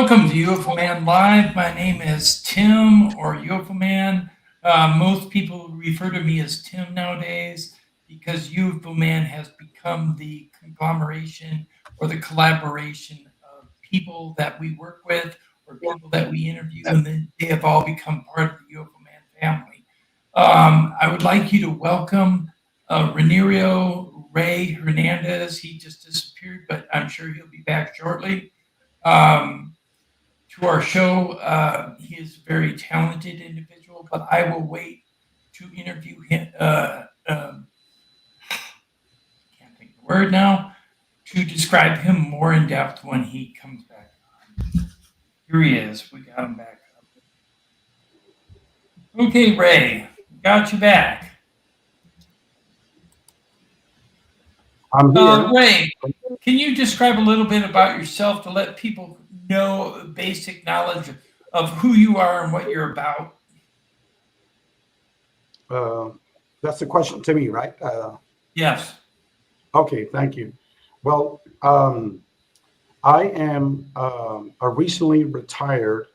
Welcome to UFO Man Live. My name is Tim, or UFO Man. Most people refer to me as Tim nowadays because UFO Man has become the conglomeration or the collaboration of people that we work with or people that we interview, and then they have all become part of the UFO Man family. I would like you to welcome REINERIO Ray Hernandez. He just disappeared, but I'm sure he'll be back shortly. To our show. He is a very talented individual, but I will wait to interview him. Can't think of the word now. To describe him more in depth when he comes back on. Here he is. We got him back up. Okay, Ray, got you back. I'm here. Ray, can you describe a little bit about yourself to let people know basic knowledge of who you are and what you're about? That's the question to me, right? Yes. Okay, thank you. Well, I am a recently retired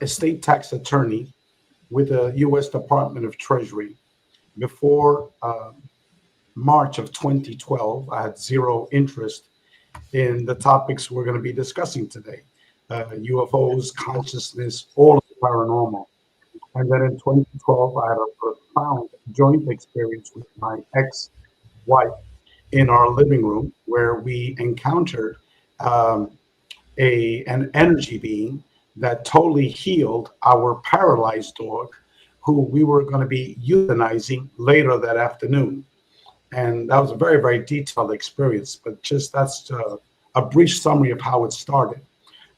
estate tax attorney with the U.S. Department of Treasury. Before March of 2012, I had zero interest in the topics we're going to be discussing today. UFOs, consciousness, all of the paranormal. And then in 2012, I had a profound joint experience with my ex-wife in our living room where we encountered an energy being that totally healed our paralyzed dog, who we were going to be euthanizing later that afternoon. And that was a very, very detailed experience, but just that's a brief summary of how it started.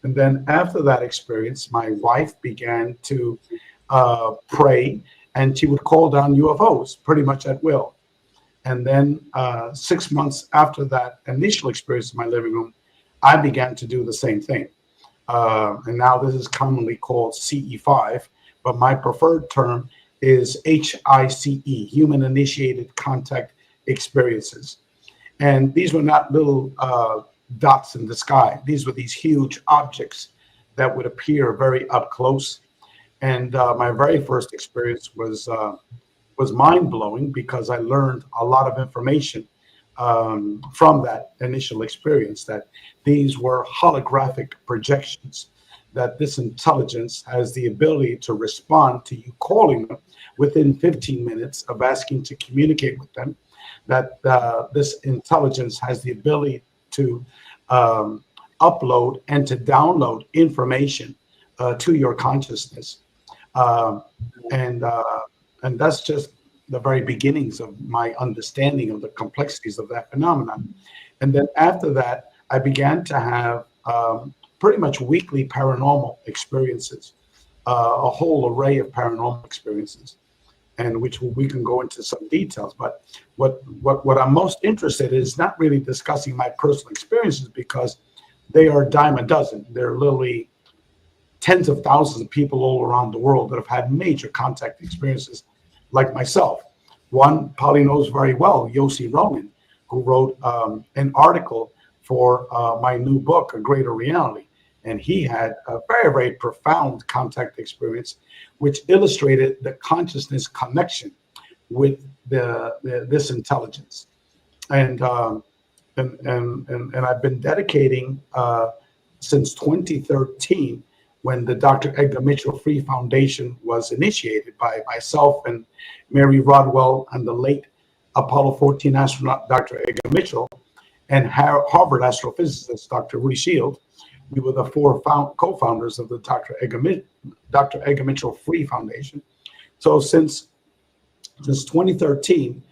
And then after that experience, my wife began to pray, and she would call down UFOs pretty much at will. And then 6 months after that initial experience in my living room, I began to do the same thing. And now this is commonly called CE5, but my preferred term is HICE, Human Initiated Contact Experiences. And these were not little dots in the sky. These were these huge objects that would appear very up close. And my very first experience was mind-blowing because I learned a lot of information from that initial experience, that these were holographic projections, that this intelligence has the ability to respond to you calling them within 15 minutes of asking to communicate with them, that this intelligence has the ability to upload and to download information to your consciousness. And that's just the very beginnings of my understanding of the complexities of that phenomenon. And then after that, I began to have pretty much weekly paranormal experiences, a whole array of paranormal experiences, and which we can go into some details. But what I'm most interested in is not really discussing my personal experiences, because they are a dime a dozen. They're literally tens of thousands of people all around the world that have had major contact experiences like myself. One probably knows very well, Yossi Roman, who wrote an article for my new book, A Greater Reality. And he had a very, very profound contact experience, which illustrated the consciousness connection with this intelligence. And I've been dedicating since 2013, when the Dr. Edgar Mitchell Free Foundation was initiated by myself and Mary Rodwell and the late Apollo 14 astronaut, Dr. Edgar Mitchell, and Harvard astrophysicist, Dr. Rudy Shield. We were the four co-founders of the Dr. Edgar Mitchell Free Foundation. So since 2013,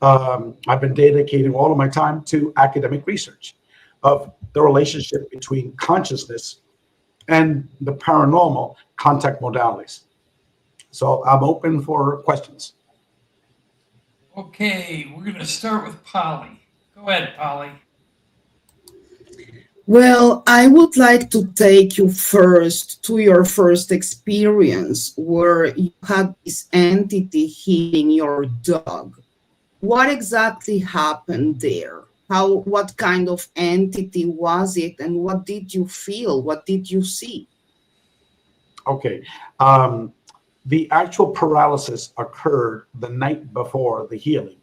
I've been dedicating all of my time to academic research of the relationship between consciousness and the paranormal contact modalities. So I'm open for questions. Okay, we're going to start with Polly. Go ahead, Polly. Well, I would like to take you first to your first experience where you had this entity hitting your dog. What exactly happened there? what kind of entity was it, and what did you feel? What did you see? Okay. The actual paralysis occurred the night before the healing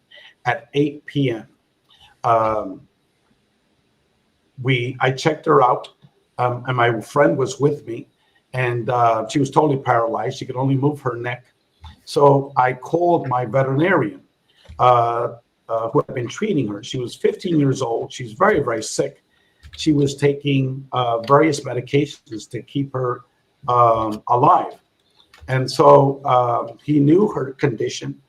at 8 p.m. Um, I checked her out, and my friend was with me, and she was totally paralyzed. She could only move her neck. So I called my veterinarian, who had been treating her. She was 15 years old. She's very, very sick. She was taking various medications to keep her alive. And so he knew her condition.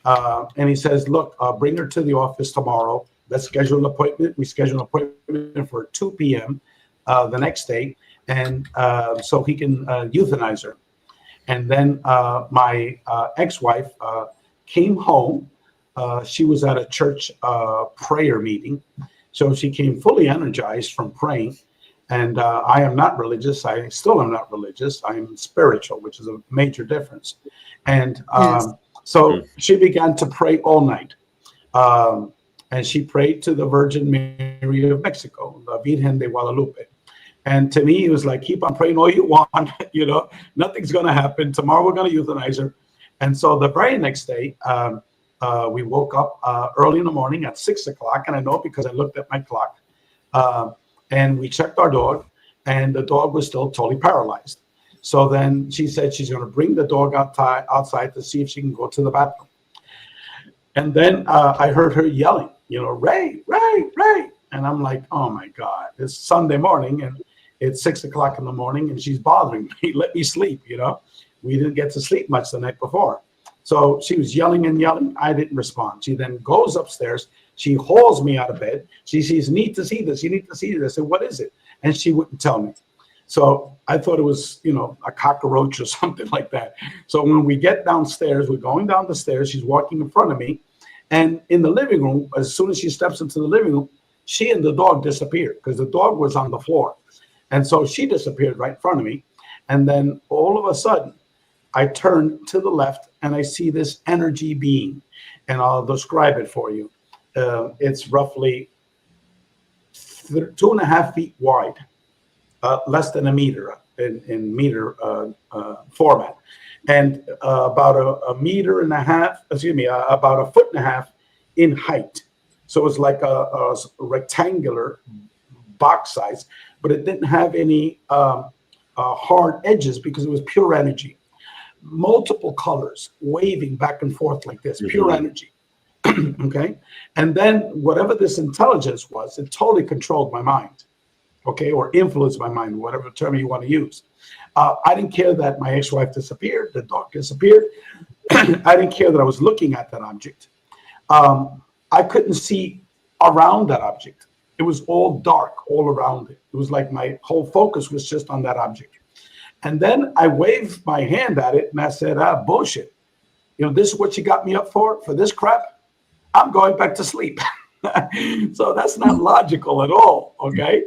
And he says, look, bring her to the office tomorrow. Let's schedule an appointment. We scheduled an appointment for 2 p.m. The next day. And so he can euthanize her. And then my ex-wife came home. She was at a church prayer meeting. So she came fully energized from praying. And I am not religious. I still am not religious. I'm spiritual, which is a major difference. And so she began to pray all night. And she prayed to the Virgin Mary of Mexico, the Virgen de Guadalupe. And to me, it was like, keep on praying all you want, nothing's going to happen. Tomorrow we're going to euthanize her. And so the very next day, we woke up early in the morning at 6 o'clock. And I know because I looked at my clock. And we checked our dog, and the dog was still totally paralyzed. So then she said she's going to bring the dog outside to see if she can go to the bathroom. And then I heard her yelling, Ray, Ray, Ray. And I'm like, oh, my God, it's Sunday morning, and it's 6 o'clock in the morning, and she's bothering me. Let me sleep, We didn't get to sleep much the night before. So she was yelling and yelling. I didn't respond. She then goes upstairs. She hauls me out of bed. She says, you need to see this. You need to see this. I said, what is it? And she wouldn't tell me. So I thought it was, a cockroach or something like that. So when we get downstairs, we're going down the stairs. She's walking in front of me. And in the living room, as soon as she steps into the living room, she and the dog disappeared because the dog was on the floor. And so she disappeared right in front of me. And then all of a sudden, I turn to the left and I see this energy being. And I'll describe it for you. It's roughly 2.5 feet wide, less than a meter in meter format, and about a meter and a half, about a foot and a half in height. So it's like a rectangular box size, but it didn't have any hard edges because it was pure energy. Multiple colors waving back and forth like this, pure energy. Okay. And then whatever this intelligence was, it totally controlled my mind. Okay. Or influenced my mind, whatever term you want to use. I didn't care that my ex-wife disappeared, the dog disappeared. I didn't care that I was looking at that object. I couldn't see around that object. It was all dark all around it. It was like my whole focus was just on that object. And then I waved my hand at it and I said, bullshit. This is what you got me up for this crap? I'm going back to sleep. So that's not logical at all, okay?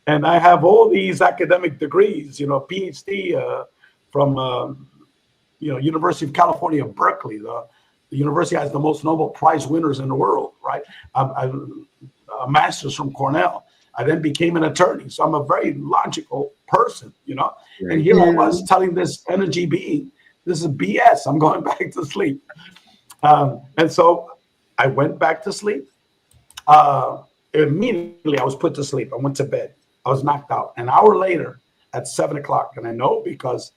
And I have all these academic degrees, PhD from, University of California, Berkeley. The university has the most Nobel Prize winners in the world, right? I'm a master's from Cornell. I then became an attorney. So I'm a very logical person, Right. And here I was telling this energy being, this is BS. I'm going back to sleep. And so I went back to sleep. Immediately I was put to sleep. I went to bed. I was knocked out. An hour later at 7 o'clock. And I know because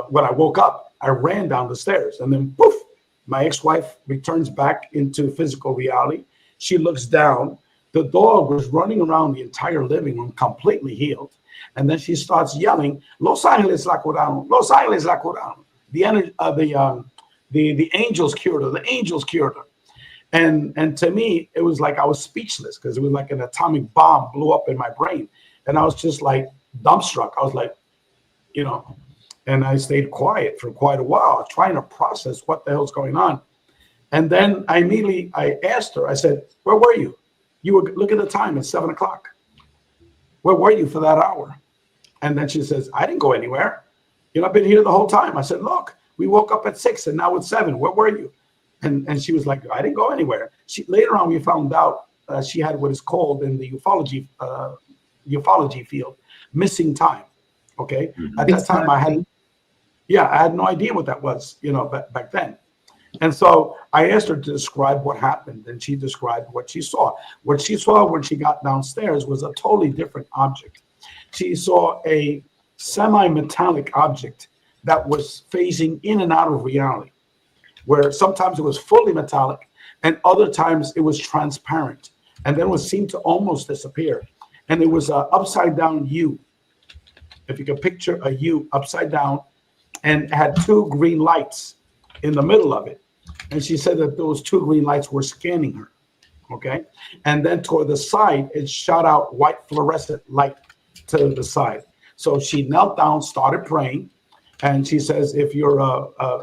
when I woke up, I ran down the stairs and then poof, my ex-wife returns back into physical reality. She looks down. The dog was running around the entire living room, completely healed. And then she starts yelling, Los Angeles la curaron, Los Angeles la curaron. The angels cured her. The angels cured her. And to me, it was like I was speechless because it was like an atomic bomb blew up in my brain. And I was just like dumbstruck. I was like, and I stayed quiet for quite a while, trying to process what the hell's going on. And then I asked her, I said, where were you? You were, look at the time, it's 7 o'clock. Where were you for that hour? And then she says, I didn't go anywhere. I've been here the whole time. I said, look, we woke up at 6 and now it's 7. Where were you? And she was like, I didn't go anywhere. Later on, we found out she had what is called in the ufology field, missing time. Okay, at that time I had no idea what that was, back then. And so I asked her to describe what happened, and she described what she saw. What she saw when she got downstairs was a totally different object. She saw a semi-metallic object that was phasing in and out of reality, where sometimes it was fully metallic and other times it was transparent, and then it would seem to almost disappear. And it was an upside down U. If you could picture a U upside down, and it had two green lights in the middle of it. And she said that those two green lights were scanning her. Okay. And then toward the side, it shot out white fluorescent light to the side. So she knelt down, started praying. And she says, if you're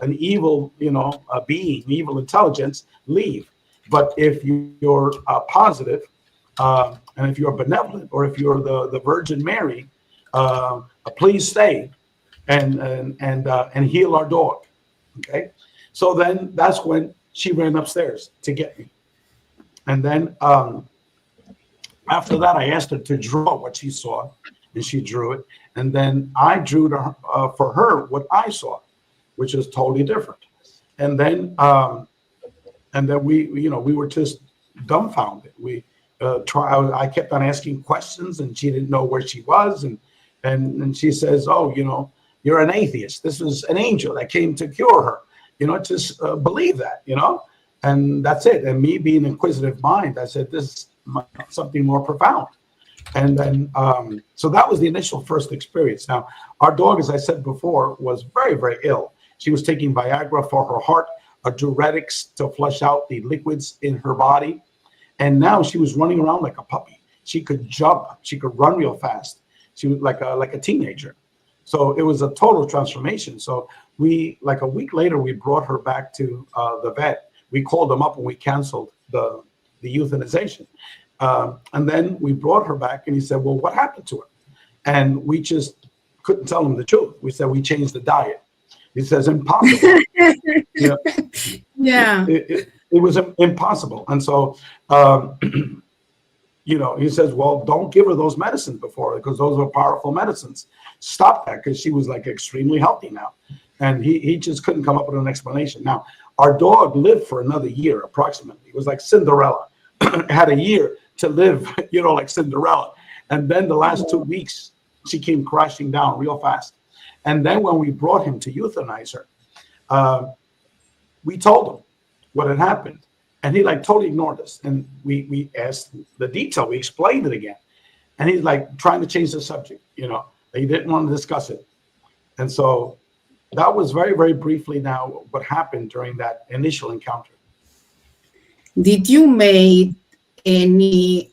an evil, a being, evil intelligence, leave. But if you're positive, and if you're benevolent, or if you're the Virgin Mary, please stay and heal our dog. Okay. So then that's when she ran upstairs to get me. And then after that, I asked her to draw what she saw, and she drew it. And then I drew for her what I saw, which is totally different. And then we were just dumbfounded. I kept on asking questions, and she didn't know where she was. And she says, "Oh, you're an atheist. This was an angel that came to cure her. Just believe that, and that's it." And me being an inquisitive mind, I said, this is something more profound. And then, so that was the initial first experience. Now, our dog, as I said before, was very, very ill. She was taking Viagra for her heart, diuretics to flush out the liquids in her body. And now she was running around like a puppy. She could jump. She could run real fast. She was like a teenager. So it was a total transformation. So like a week later, we brought her back to the vet. We called them up and we canceled the euthanization. And then we brought her back, and he said, "Well, what happened to her?" And we just couldn't tell him the truth. We said, "We changed the diet." He says, "Impossible." Yeah. It was impossible. And so, he says, "Well, don't give her those medicines before, because those are powerful medicines. Stop that," because she was like extremely healthy now. And he just couldn't come up with an explanation. Now, our dog lived for another year, approximately. It was like Cinderella. Had a year to live, like Cinderella. And then the last 2 weeks, she came crashing down real fast. And then when we brought him to euthanize her, we told him what had happened. And he totally ignored us. And we asked the detail. We explained it again. And he's trying to change the subject. He didn't want to discuss it. And so that was very, very briefly now what happened during that initial encounter. Did you make any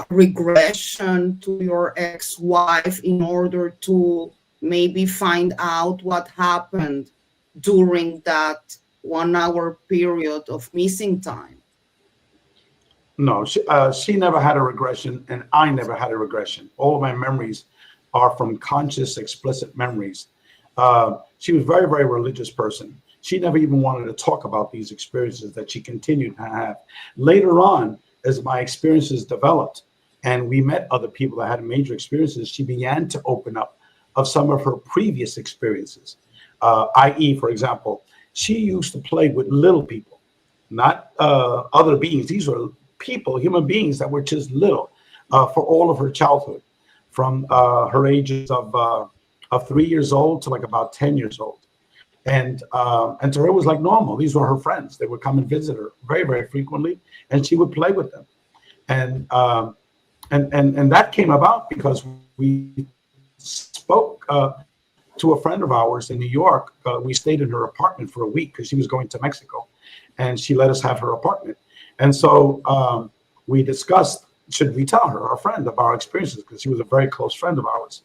regression to your ex-wife in order to maybe find out what happened during that 1 hour period of missing time? No, she never had a regression, and I never had a regression. All of my memories are from conscious, explicit memories. She was a very, very religious person. She never even wanted to talk about these experiences that she continued to have. Later on, as my experiences developed and we met other people that had major experiences, she began to open up of some of her previous experiences. I.e., for example, she used to play with little people, not other beings. These were people, human beings that were just little for all of her childhood, from her ages of 3 years old to about 10 years old. And to her, it was like normal. These were her friends. They would come and visit her very, very frequently, and she would play with them. And that came about because we spoke to a friend of ours in New York. We stayed in her apartment for a week because she was going to Mexico, and she let us have her apartment. And so we discussed, should we tell her, our friend, of our experiences, because she was a very close friend of ours.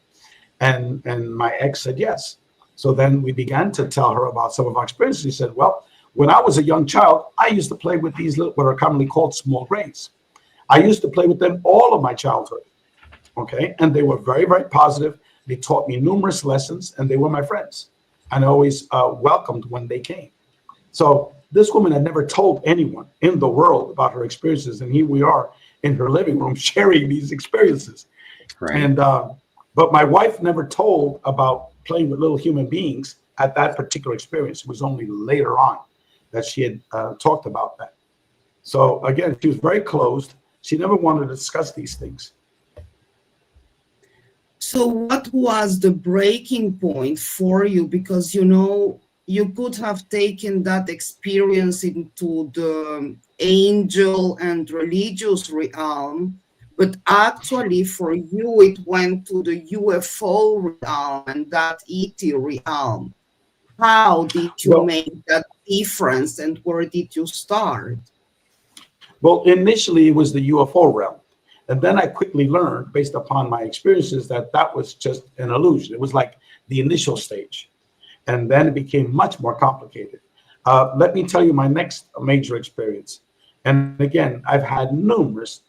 And my ex said yes. So then we began to tell her about some of our experiences. She said, "Well, when I was a young child, I used to play with these what are commonly called small grays. I used to play with them all of my childhood." Okay. And they were very, very positive. They taught me numerous lessons, and they were my friends. And I always welcomed when they came. So this woman had never told anyone in the world about her experiences. And here we are in her living room sharing these experiences. Right. And but my wife never told about playing with little human beings at that particular experience. It was only later on that she had talked about that. So again, she was very closed. She never wanted to discuss these things. So what was the breaking point for you? Because, you know, you could have taken that experience into the angel and religious realm, but actually for you, it went to the UFO realm and that ET realm. How did you Well, make that difference and where did you start? Well, initially it was the UFO realm. And then I quickly learned, based upon my experiences, that that was just an illusion. It was like the initial stage. And then it became much more complicated. Let me tell you my next major experience. And again, I've had numerous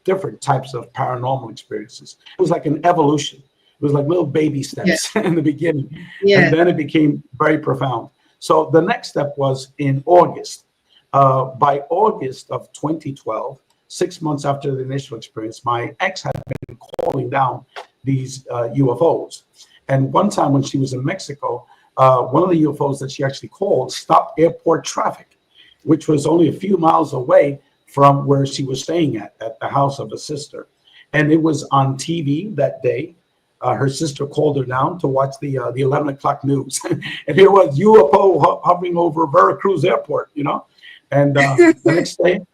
different types of paranormal experiences. It was like an evolution. It was like little baby steps in the beginning. And then it became very profound. So the next step was in August. By August of 2012, 6 months after the initial experience, my ex had been calling down these UFOs. And one time when she was in Mexico, one of the UFOs that she actually called stopped airport traffic, which was only a few miles away from where she was staying at the house of a sister. And it was on TV that day. Her sister called her down to watch the 11 o'clock news. And here was UFO hovering over Veracruz Airport, you know? And the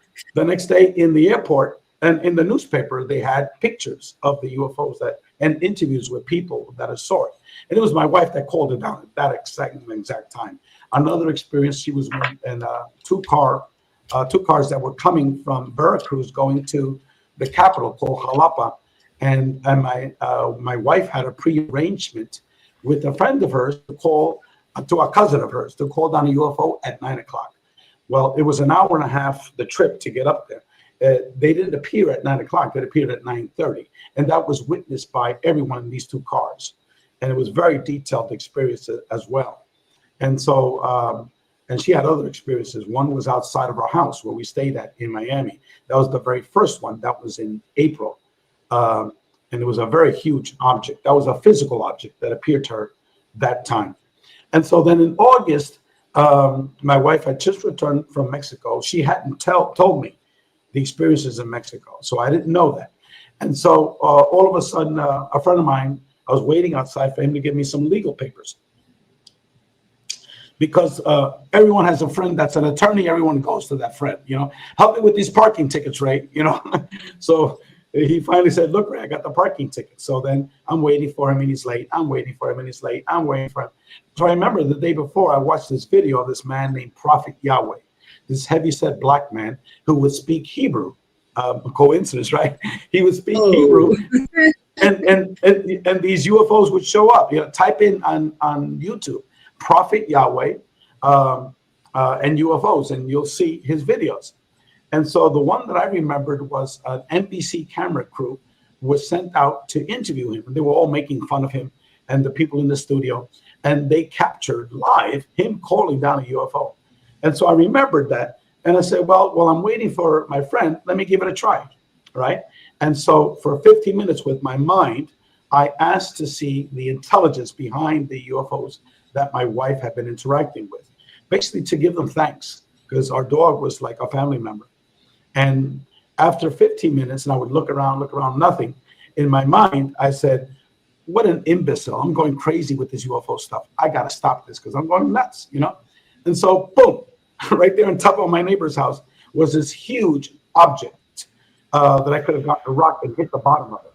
next day in the airport and in the newspaper, they had pictures of the UFOs and interviews with people that saw it. And it was my wife that called it down at that exact time. Another experience, she was in two cars that were coming from Veracruz going to the capital called Jalapa. And my wife had a pre-arrangement with a friend of hers to call to a cousin of hers to call down a UFO at 9 o'clock. Well, it was an hour and a half, the trip to get up there. They didn't appear at 9 o'clock. They appeared at 9:30. And that was witnessed by everyone in these two cars. And it was very detailed experience as well. And so, and she had other experiences. One was outside of our house where we stayed at in Miami. That was the very first one. That was in April. And it was a very huge object. That was a physical object that appeared to her that time. And so then in August, my wife had just returned from Mexico. She hadn't told me the experiences in Mexico, so I didn't know that. And so all of a sudden, a friend of mine, I was waiting outside for him to give me some legal papers. Because everyone has a friend that's an attorney, everyone goes to that friend, you know, help me with these parking tickets, Ray, you know. So he finally said, look, Ray, I got the parking ticket. So then I'm waiting for him and he's late. I'm waiting for him and he's late. I'm waiting for him. So I remember the day before I watched this video of this man named Prophet Yahweh, this heavyset black man who would speak Hebrew. Coincidence, right? He would speak Hebrew and these UFOs would show up. You know, type in on YouTube, Prophet Yahweh and UFOs, and you'll see his videos. And so the one that I remembered was an NBC camera crew was sent out to interview him. They were all making fun of him and the people in the studio, and they captured live him calling down a UFO. And so I remembered that, and I said, well, while I'm waiting for my friend, let me give it a try, right? And so for 15 minutes with my mind, I asked to see the intelligence behind the UFOs that my wife had been interacting with, basically to give them thanks, because our dog was like a family member. And after 15 minutes, and I would look around, nothing. In my mind, I said, what an imbecile. I'm going crazy with this UFO stuff. I got to stop this because I'm going nuts, you know? And so, boom, right there on top of my neighbor's house was this huge object that I could have gotten a rock and hit the bottom of it.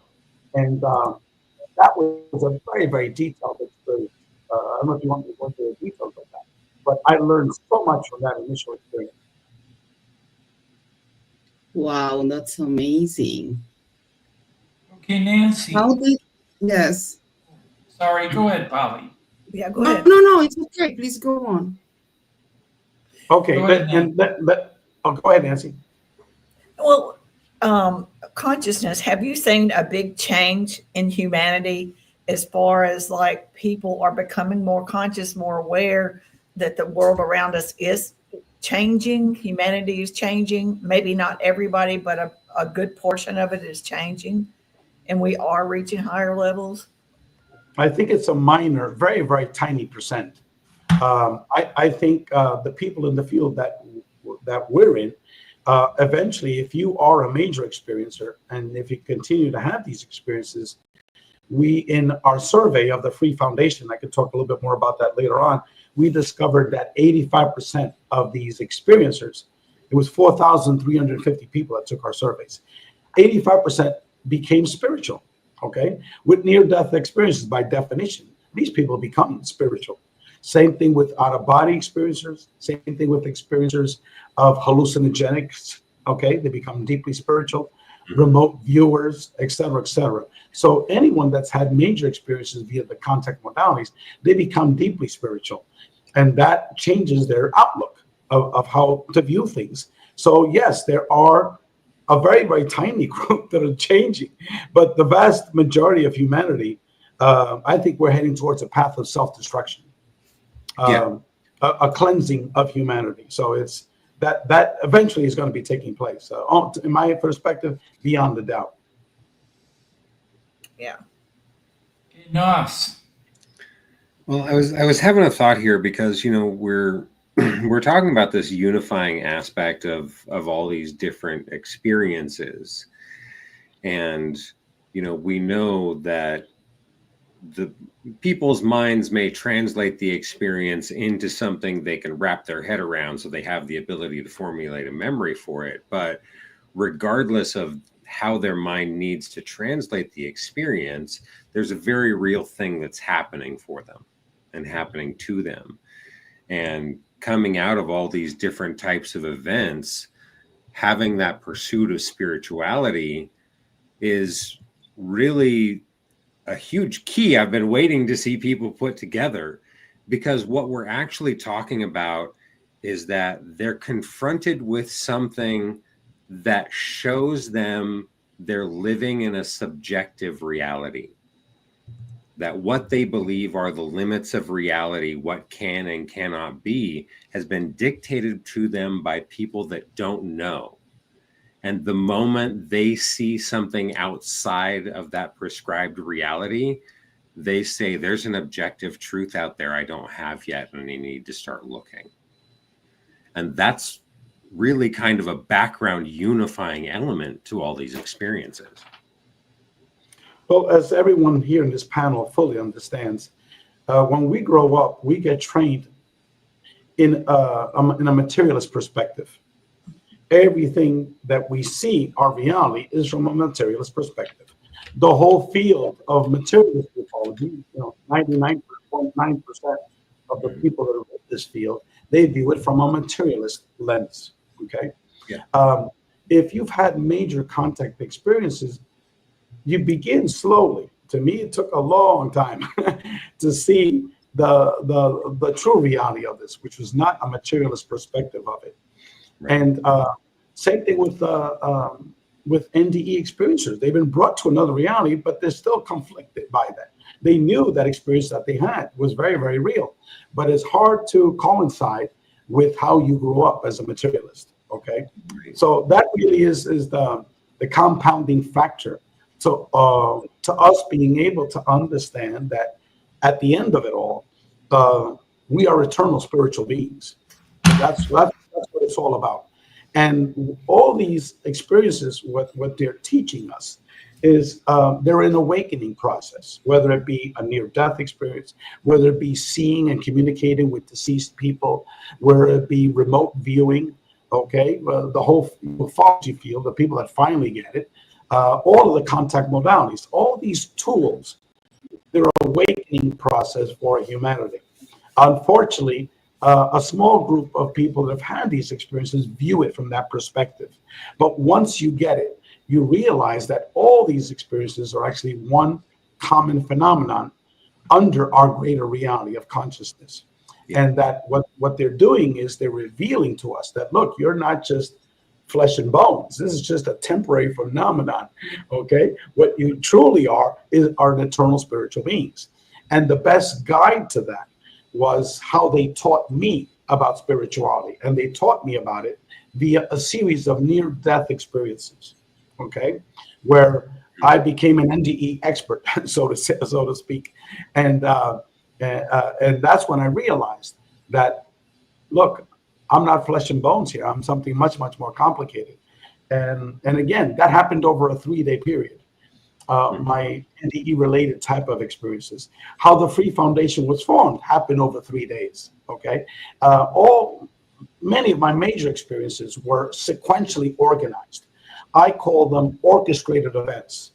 And that was a very, very detailed experience. I don't know if you want me to go into the details of that, but I learned so much from that initial experience. Wow, that's amazing. Okay, Nancy. Yes. Sorry, go ahead, Polly. Yeah, go ahead. No, it's okay. Please go on. Okay, Go ahead, go ahead, Nancy. Well, consciousness, have you seen a big change in humanity as far as like people are becoming more conscious, more aware that the world around us is changing. Humanity is changing. Maybe not everybody, but a good portion of it is changing, and we are reaching higher levels? I think it's a minor, very, very tiny percent. I think the people in the field that we're in, eventually, if you are a major experiencer, and if you continue to have these experiences, we, in our survey of the Free Foundation, I could talk a little bit more about that later on, we discovered that 85% of these experiencers, it was 4,350 people that took our surveys, 85% became spiritual, okay? With near-death experiences, by definition, these people become spiritual. Same thing with out-of-body experiencers, same thing with experiencers of hallucinogenics, okay? They become deeply spiritual, remote viewers, et cetera, et cetera. So anyone that's had major experiences via the contact modalities, they become deeply spiritual. And that changes their outlook of how to view things. So yes, there are a very, very tiny group that are changing, but the vast majority of humanity, I think we're heading towards a path of self-destruction, a cleansing of humanity. So it's that eventually is going to be taking place. In my perspective, beyond a doubt. Yeah. Enough. Well, I was having a thought here because, you know, we're talking about this unifying aspect of all these different experiences. And, you know, we know that the people's minds may translate the experience into something they can wrap their head around, so they have the ability to formulate a memory for it. But regardless of how their mind needs to translate the experience, there's a very real thing that's happening for them and happening to them. And coming out of all these different types of events, having that pursuit of spirituality is really a huge key I've been waiting to see people put together, because what we're actually talking about is that they're confronted with something that shows them they're living in a subjective reality, that what they believe are the limits of reality, what can and cannot be, has been dictated to them by people that don't know. And the moment they see something outside of that prescribed reality, they say, there's an objective truth out there I don't have yet, and I need to start looking. And that's really kind of a background unifying element to all these experiences. Well, as everyone here in this panel fully understands, when we grow up, we get trained in a materialist perspective. Everything that we see, our reality, is from a materialist perspective. The whole field of materialist psychology, 99.9% of the people that are in this field, they view it from a materialist lens. Okay. Yeah. If you've had major contact experiences, you begin slowly. To me, it took a long time to see the true reality of this, which was not a materialist perspective of it. Right. And same thing with N.D.E experiencers. They've been brought to another reality, but they're still conflicted by that. They knew that experience that they had was very, very real, but it's hard to coincide with how you grew up as a materialist. Okay, so that really is the compounding factor. So to us being able to understand that at the end of it all, we are eternal spiritual beings. That's what it's all about. And all these experiences, what they're teaching us is they're an awakening process, whether it be a near-death experience, whether it be seeing and communicating with deceased people, whether it be remote viewing, okay, the whole ufology field, the people that finally get it, all of the contact modalities, all these tools, they're an awakening process for humanity. Unfortunately, a small group of people that have had these experiences view it from that perspective. But once you get it, you realize that all these experiences are actually one common phenomenon under our greater reality of consciousness. Yeah. And that what they're doing is they're revealing to us that, look, you're not just flesh and bones. This is just a temporary phenomenon, okay? What you truly are an eternal spiritual beings. And the best guide to that was how they taught me about spirituality, and they taught me about it via a series of near-death experiences, okay, where I became an N.D.E expert, so to speak, and that's when I realized that, look, I'm not flesh and bones here. I'm something much, much more complicated. And again, that happened over a 3-day period. My N.D.E related type of experiences. How the Free Foundation was formed happened over 3 days. Okay, many of my major experiences were sequentially organized. I call them orchestrated events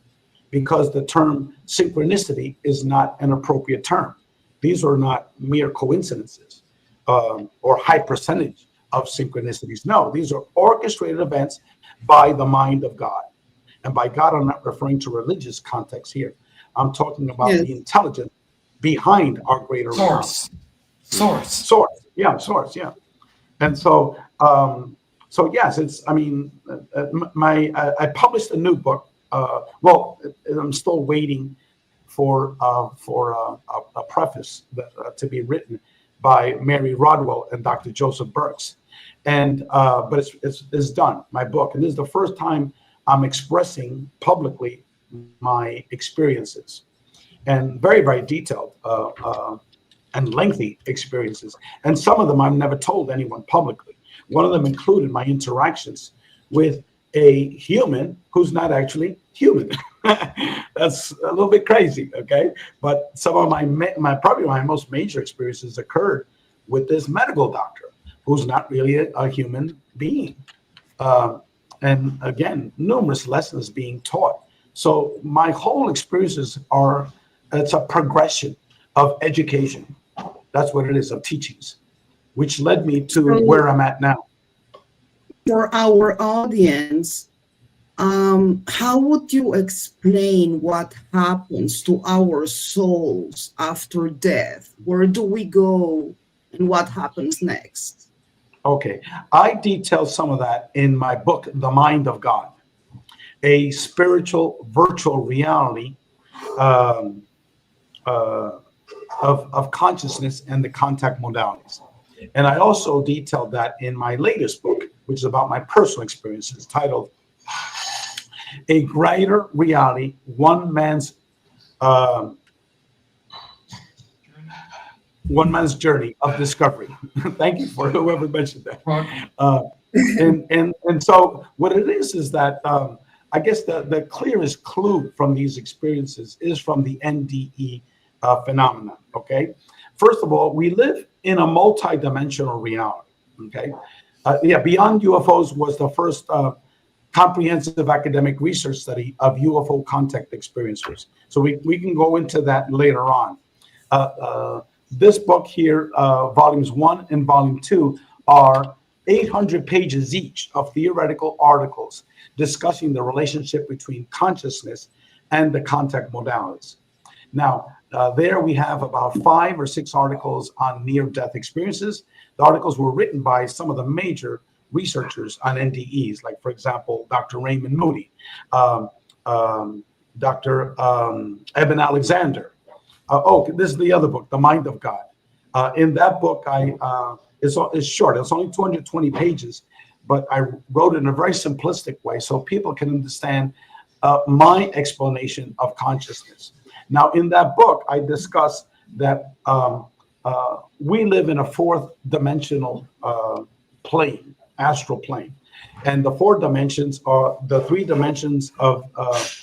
because the term synchronicity is not an appropriate term. These are not mere coincidences or high percentage of synchronicities. No, these are orchestrated events by the mind of God. And by God, I'm not referring to religious context here. I'm talking about Yes. the intelligence behind our greater Source. source, yeah. And so, yes, it's. I mean, I published a new book. Well, I'm still waiting for a preface to be written by Mary Rodwell and Dr. Joseph Burks, and but it's done. My book, and this is the first time I'm expressing publicly my experiences, and very, very detailed and lengthy experiences. And some of them I've never told anyone publicly. One of them included my interactions with a human who's not actually human. That's a little bit crazy, okay? But some of my probably my most major experiences occurred with this medical doctor who's not really a human being. And again, numerous lessons being taught. So my whole experiences it's a progression of education. That's what it is, of teachings, which led me to where I'm at now. For our audience, how would you explain what happens to our souls after death? Where do we go and what happens next? Okay, I detail some of that in my book, The Mind of God, a spiritual virtual reality of consciousness and the contact modalities. And I also detailed that in my latest book, which is about my personal experiences, titled A Greater Reality, One Man's Journey of Discovery. Thank you for whoever mentioned that. And so what it is that I guess the clearest clue from these experiences is from the N.D.E phenomenon. Okay, first of all, we live in a multi-dimensional reality. Okay, Beyond UFOs was the first comprehensive academic research study of UFO contact experiencers. So we can go into that later on. This book here, volumes 1 and volume 2, are 800 pages each of theoretical articles discussing the relationship between consciousness and the contact modalities. Now, there we have about 5 or 6 articles on near-death experiences. The articles were written by some of the major researchers on NDEs, like, for example, Dr. Raymond Moody, Dr. Eben Alexander. This is the other book, The Mind of God. In that book, it's short. It's only 220 pages, but I wrote it in a very simplistic way so people can understand my explanation of consciousness. Now, in that book, I discuss that we live in a 4th dimensional plane, astral plane. And the 4 dimensions are the 3 dimensions of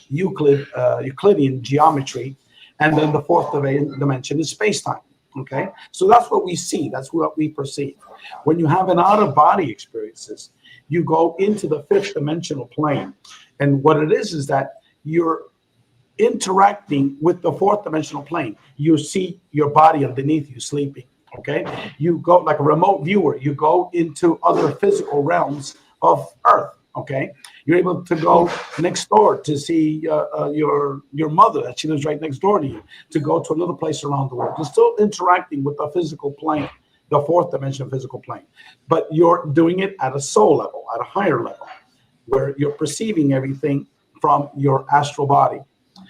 Euclidean geometry. And then the 4th dimension is space-time. Okay, so that's what we see. That's what we perceive. When you have an out-of-body experiences, you go into the 5th dimensional plane. And what it is that you're interacting with the 4th dimensional plane. You see your body underneath you sleeping. Okay, you go like a remote viewer. You go into other physical realms of Earth. Okay, you're able to go next door to see your mother, that she lives right next door to you, to go to another place around the world. You're still interacting with the physical plane, the 4th dimension physical plane, but you're doing it at a soul level, at a higher level, where you're perceiving everything from your astral body.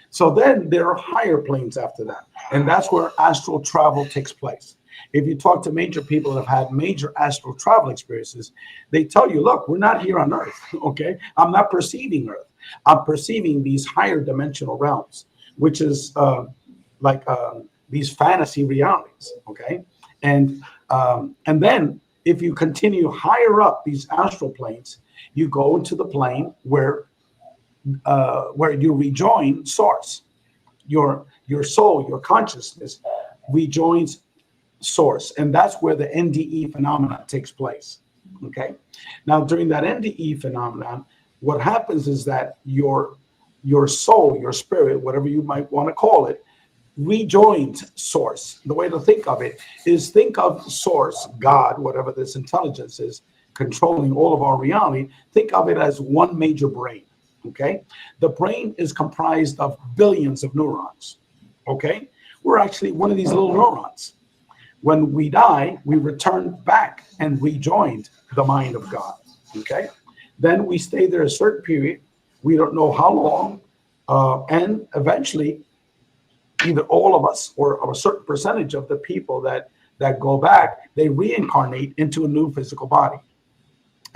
So then there are higher planes after that, and that's where astral travel takes place. If you talk to major people that have had major astral travel experiences, they tell you, look, we're not here on Earth, okay? I'm not perceiving Earth. I'm perceiving these higher dimensional realms, which is these fantasy realities, okay? And then if you continue higher up these astral planes, you go into the plane where you rejoin source. Your soul, your consciousness rejoins source, and that's where the N.D.E phenomenon takes place. Okay, now during that N.D.E phenomenon, what happens is that your soul, your spirit, whatever you might want to call it, rejoins source. The way to think of it is, think of source, God, whatever this intelligence is controlling all of our reality. Think of it as one major brain. Okay, the brain is comprised of billions of neurons. Okay, we're actually one of these little neurons. When we die, we return back and rejoin the mind of God. Okay, then we stay there a certain period. We don't know how long, and eventually, either all of us or a certain percentage of the people that go back, they reincarnate into a new physical body.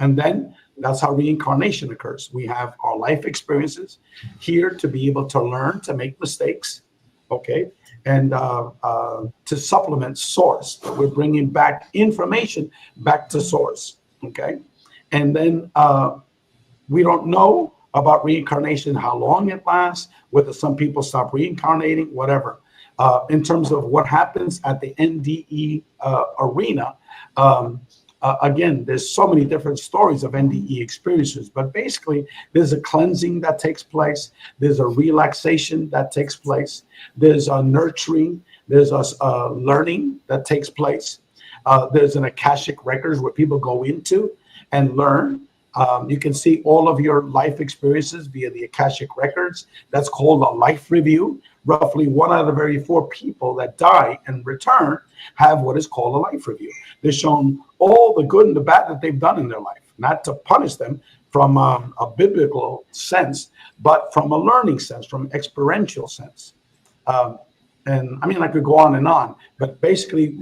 And then that's how reincarnation occurs. We have our life experiences here to be able to learn, to make mistakes, okay, and to supplement source. We're bringing back information back to source, okay? And then we don't know about reincarnation, how long it lasts, whether some people stop reincarnating, whatever. In terms of what happens at the N.D.E arena, again, there's so many different stories of N.D.E experiences, but basically there's a cleansing that takes place. There's a relaxation that takes place. There's a nurturing. There's a learning that takes place. There's an Akashic records where people go into and learn. You can see all of your life experiences via the Akashic records. That's called a life review. Roughly 1 out of every 4 people that die and return have what is called a life review. They're shown all the good and the bad that they've done in their life, not to punish them from a biblical sense, but from a learning sense, from experiential sense. And I mean, I could go on, but basically,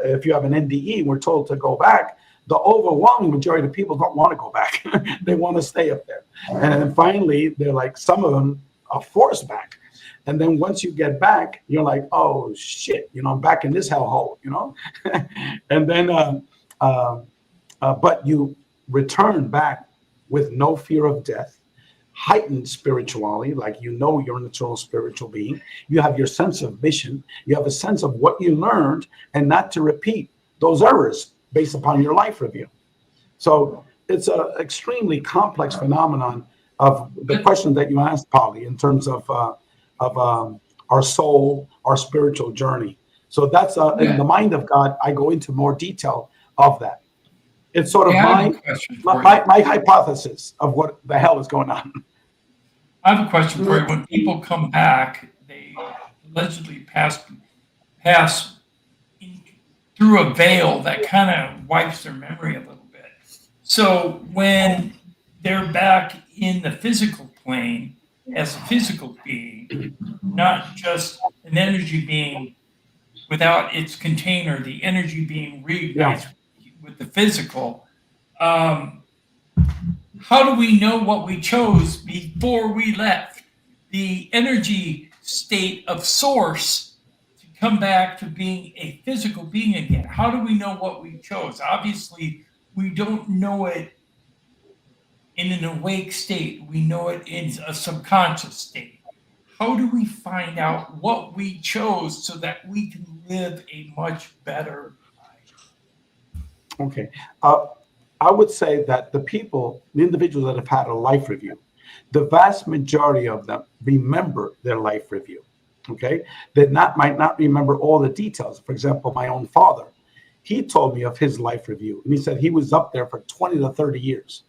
if you have an N.D.E, we're told to go back. The overwhelming majority of people don't want to go back. They want to stay up there. And then finally, they're like, some of them are forced back. And then once you get back, you're like, oh shit, I'm back in this hellhole, and then, but you return back with no fear of death, heightened spirituality, like you're an eternal spiritual being. You have your sense of mission. You have a sense of what you learned and not to repeat those errors based upon your life review. So it's an extremely complex phenomenon of the question that you asked, Polly, in terms of our soul, our spiritual journey. So that's in the mind of God. I go into more detail of that. It's sort of my hypothesis of what the hell is going on. I have a question for you. When people come back, they allegedly pass through a veil that kind of wipes their memory a little bit. So when they're back in the physical plane as a physical being, not just an energy being without its container, the energy being reunited with the physical, how do we know what we chose before we left the energy state of source to come back to being a physical being again? How do we know what we chose? Obviously, we don't know it in an awake state. We know it in a subconscious state. How do we find out what we chose so that we can live a much better life? Okay. I would say that the individuals that have had a life review, the vast majority of them remember their life review. Okay. They might not remember all the details. For example, my own father, he told me of his life review, and he said he was up there for 20 to 30 years.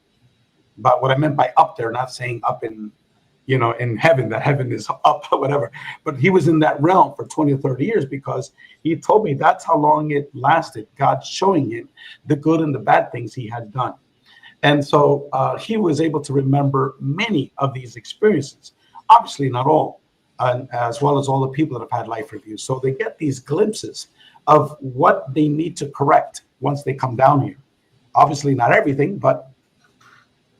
But what I meant by up there, not saying up in, in heaven, that heaven is up or whatever, but he was in that realm for 20 or 30 years because he told me that's how long it lasted, God showing him the good and the bad things he had done. And so he was able to remember many of these experiences, obviously not all, as well as all the people that have had life reviews. So they get these glimpses of what they need to correct once they come down here. Obviously not everything, but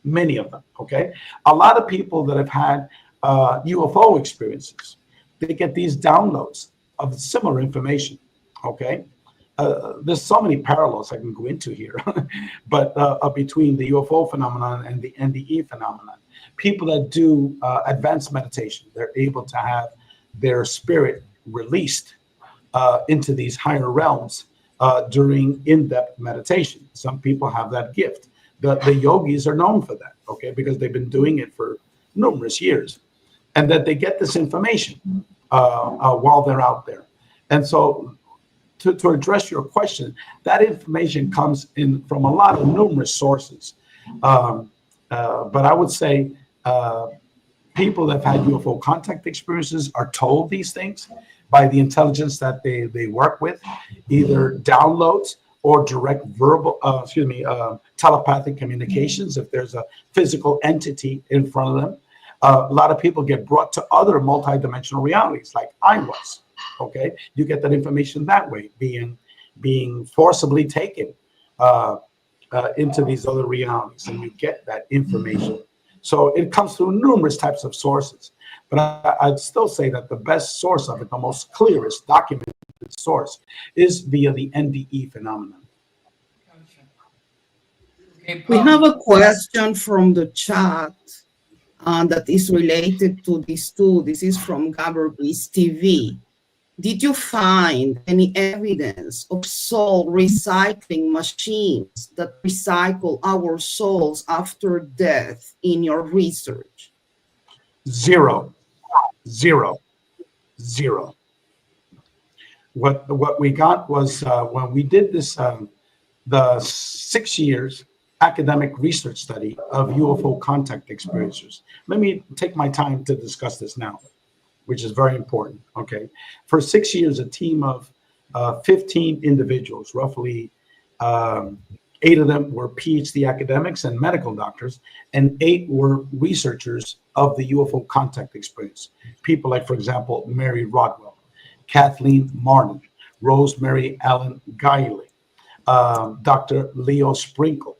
many of them, okay? A lot of people that have had UFO experiences, they get these downloads of similar information, okay? There's so many parallels I can go into here, but between the UFO phenomenon and the N.D.E phenomenon. People that do advanced meditation, they're able to have their spirit released into these higher realms during in-depth meditation. Some people have that gift. The yogis are known for that, okay, because they've been doing it for numerous years, and that they get this information while they're out there. And so to address your question, that information comes in from a lot of numerous sources. But I would say people that have had UFO contact experiences are told these things by the intelligence that they work with, either downloads or direct verbal, telepathic communications if there's a physical entity in front of them. A lot of people get brought to other multidimensional realities, like I was. Okay, you get that information that way, being forcibly taken into these other realities, and you get that information. So it comes through numerous types of sources, but I'd still say that the best source of it, the most clearest documented source, is via the N.D.E phenomenon. Gotcha. Okay, We have a question from the chat that is related to this too. This is from Gaberbees TV. Did you find any evidence of soul recycling machines that recycle our souls after death in your research? Zero. What we got was when we did this, the 6 years academic research study of UFO contact experiencers. Let me take my time to discuss this now, which is very important, okay? For 6 years, a team of 15 individuals, roughly 8 of them were PhD academics and medical doctors, and 8 were researchers of the UFO contact experience. People like, for example, Mary Rodwell, Kathleen Martin, Rosemary Allen Guiley, Dr. Leo Sprinkle.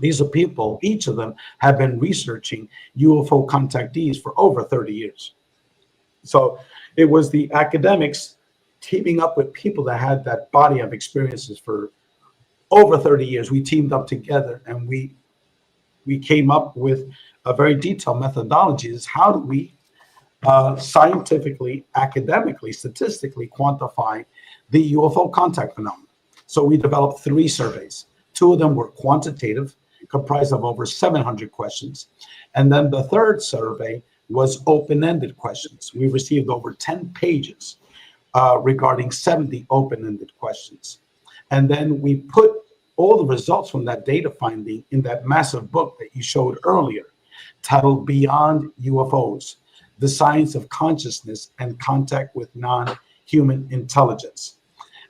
These are people, each of them have been researching UFO contactees for over 30 years. So it was the academics teaming up with people that had that body of experiences for over 30 years. We teamed up together and we came up with a very detailed methodology. Is how do we scientifically, academically, statistically quantify the UFO contact phenomenon? So we developed 3 surveys. 2 of them were quantitative, comprised of over 700 questions. And then the 3rd survey was open-ended questions. We received over 10 pages regarding 70 open-ended questions. And then we put all the results from that data finding in that massive book that you showed earlier, titled Beyond UFOs, The Science of Consciousness and Contact with Non-Human Intelligence.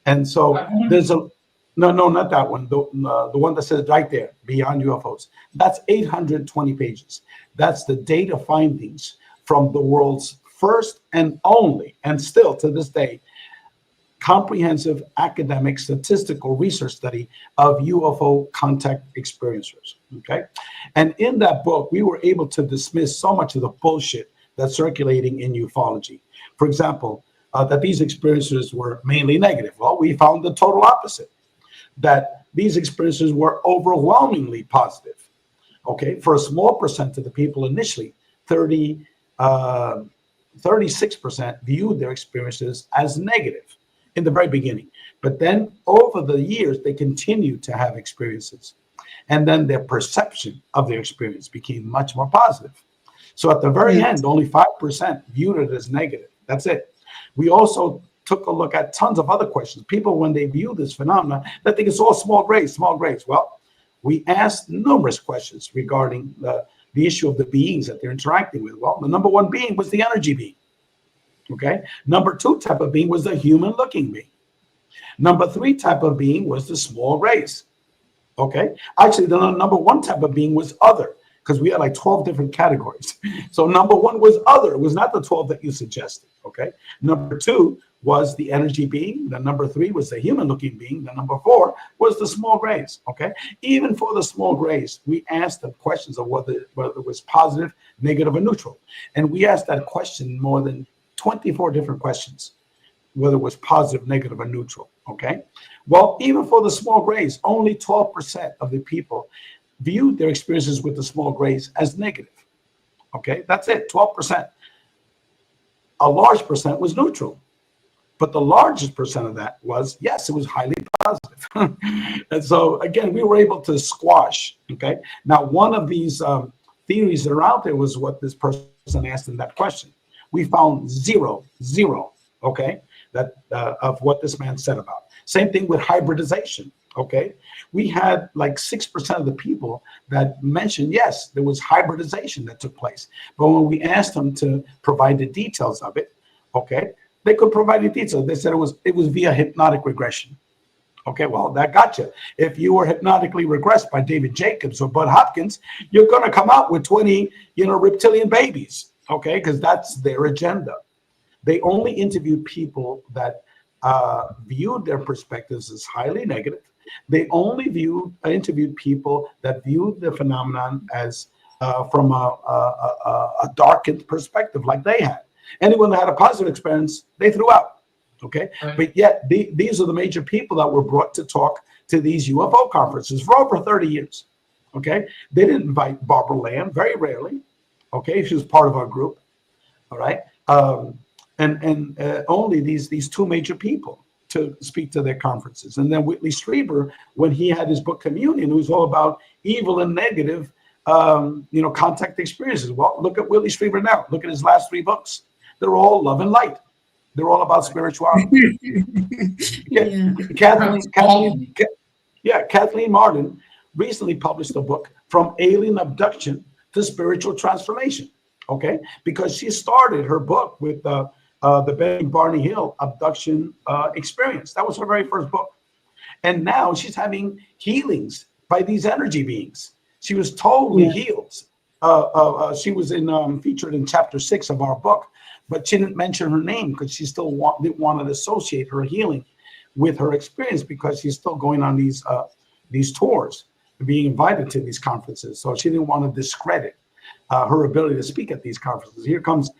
And so there's a, no, not that one. The one that says right there, Beyond UFOs. That's 820 pages. That's the data findings from the world's first and only, and still to this day, comprehensive academic statistical research study of UFO contact experiencers, okay? And in that book, we were able to dismiss so much of the bullshit that's circulating in ufology. For example, that these experiencers were mainly negative. Well, we found the total opposite, that these experiences were overwhelmingly positive, okay? For a small percent of the people initially, 36% viewed their experiences as negative in the very beginning. But then over the years, they continued to have experiences. And then their perception of their experience became much more positive. So at the very end, only 5% viewed it as negative. That's it. We also took a look at tons of other questions. People, when they view this phenomenon, they think it's all small grays. Well, we asked numerous questions regarding the issue of the beings that they're interacting with. Well, the number 1 being was the energy being. Okay. Number 2 type of being was the human-looking being. Number 3 type of being was the small rays. Okay. Actually, the number 1 type of being was other. because we had like 12 different categories. So number one was other. It was not the 12 that you suggested, okay? Number two was the energy being. The number three was the human-looking being. The number four was the small grays, okay? Even for the small grays, we asked them questions of whether it was positive, negative, or neutral. And we asked that question more than 24 different questions, whether it was positive, negative, or neutral, okay? Well, even for the small grays, only 12% of the people viewed their experiences with the small grays as negative, okay? That's it, 12%. A large percent was neutral, but the largest percent of that was, yes, it was highly positive. And so, again, we were able to squash, okay? Now, one of these theories that are out there was what this person asked in that question. We found zero, okay, that of what this man said about. Same thing with hybridization, okay? We had like 6% of the people that mentioned, yes, there was hybridization that took place. But when we asked them to provide the details of it, okay, they could provide the details. They said it was via hypnotic regression. Okay, well, that got you. If you were hypnotically regressed by David Jacobs or Bud Hopkins, you're going to come out with 20, reptilian babies, okay, because that's their agenda. They only interviewed people that viewed their perspectives as highly negative. They only interviewed people that viewed the phenomenon as from a darkened perspective like they had. Anyone that had a positive experience, they threw out, okay? Right. But yet, these are the major people that were brought to talk to these UFO conferences for over 30 years, okay? They didn't invite Barbara Lamb, very rarely, okay? She was part of our group, all right? And only these two major people to speak to their conferences. And then Whitley Strieber, when he had his book Communion, it was all about evil and negative, contact experiences. Well, look at Whitley Strieber now. Look at his last 3 books. They're all love and light. They're all about spirituality. Kathleen Martin recently published a book, From Alien Abduction to Spiritual Transformation, okay? Because she started her book with the Barney Hill abduction experience. That was her very first book. And now she's having healings by these energy beings. She was totally healed. She was featured in chapter 6 of our book, but she didn't mention her name because she still didn't want to associate her healing with her experience because she's still going on these tours, being invited to these conferences. So she didn't want to discredit her ability to speak at these conferences. Here comes,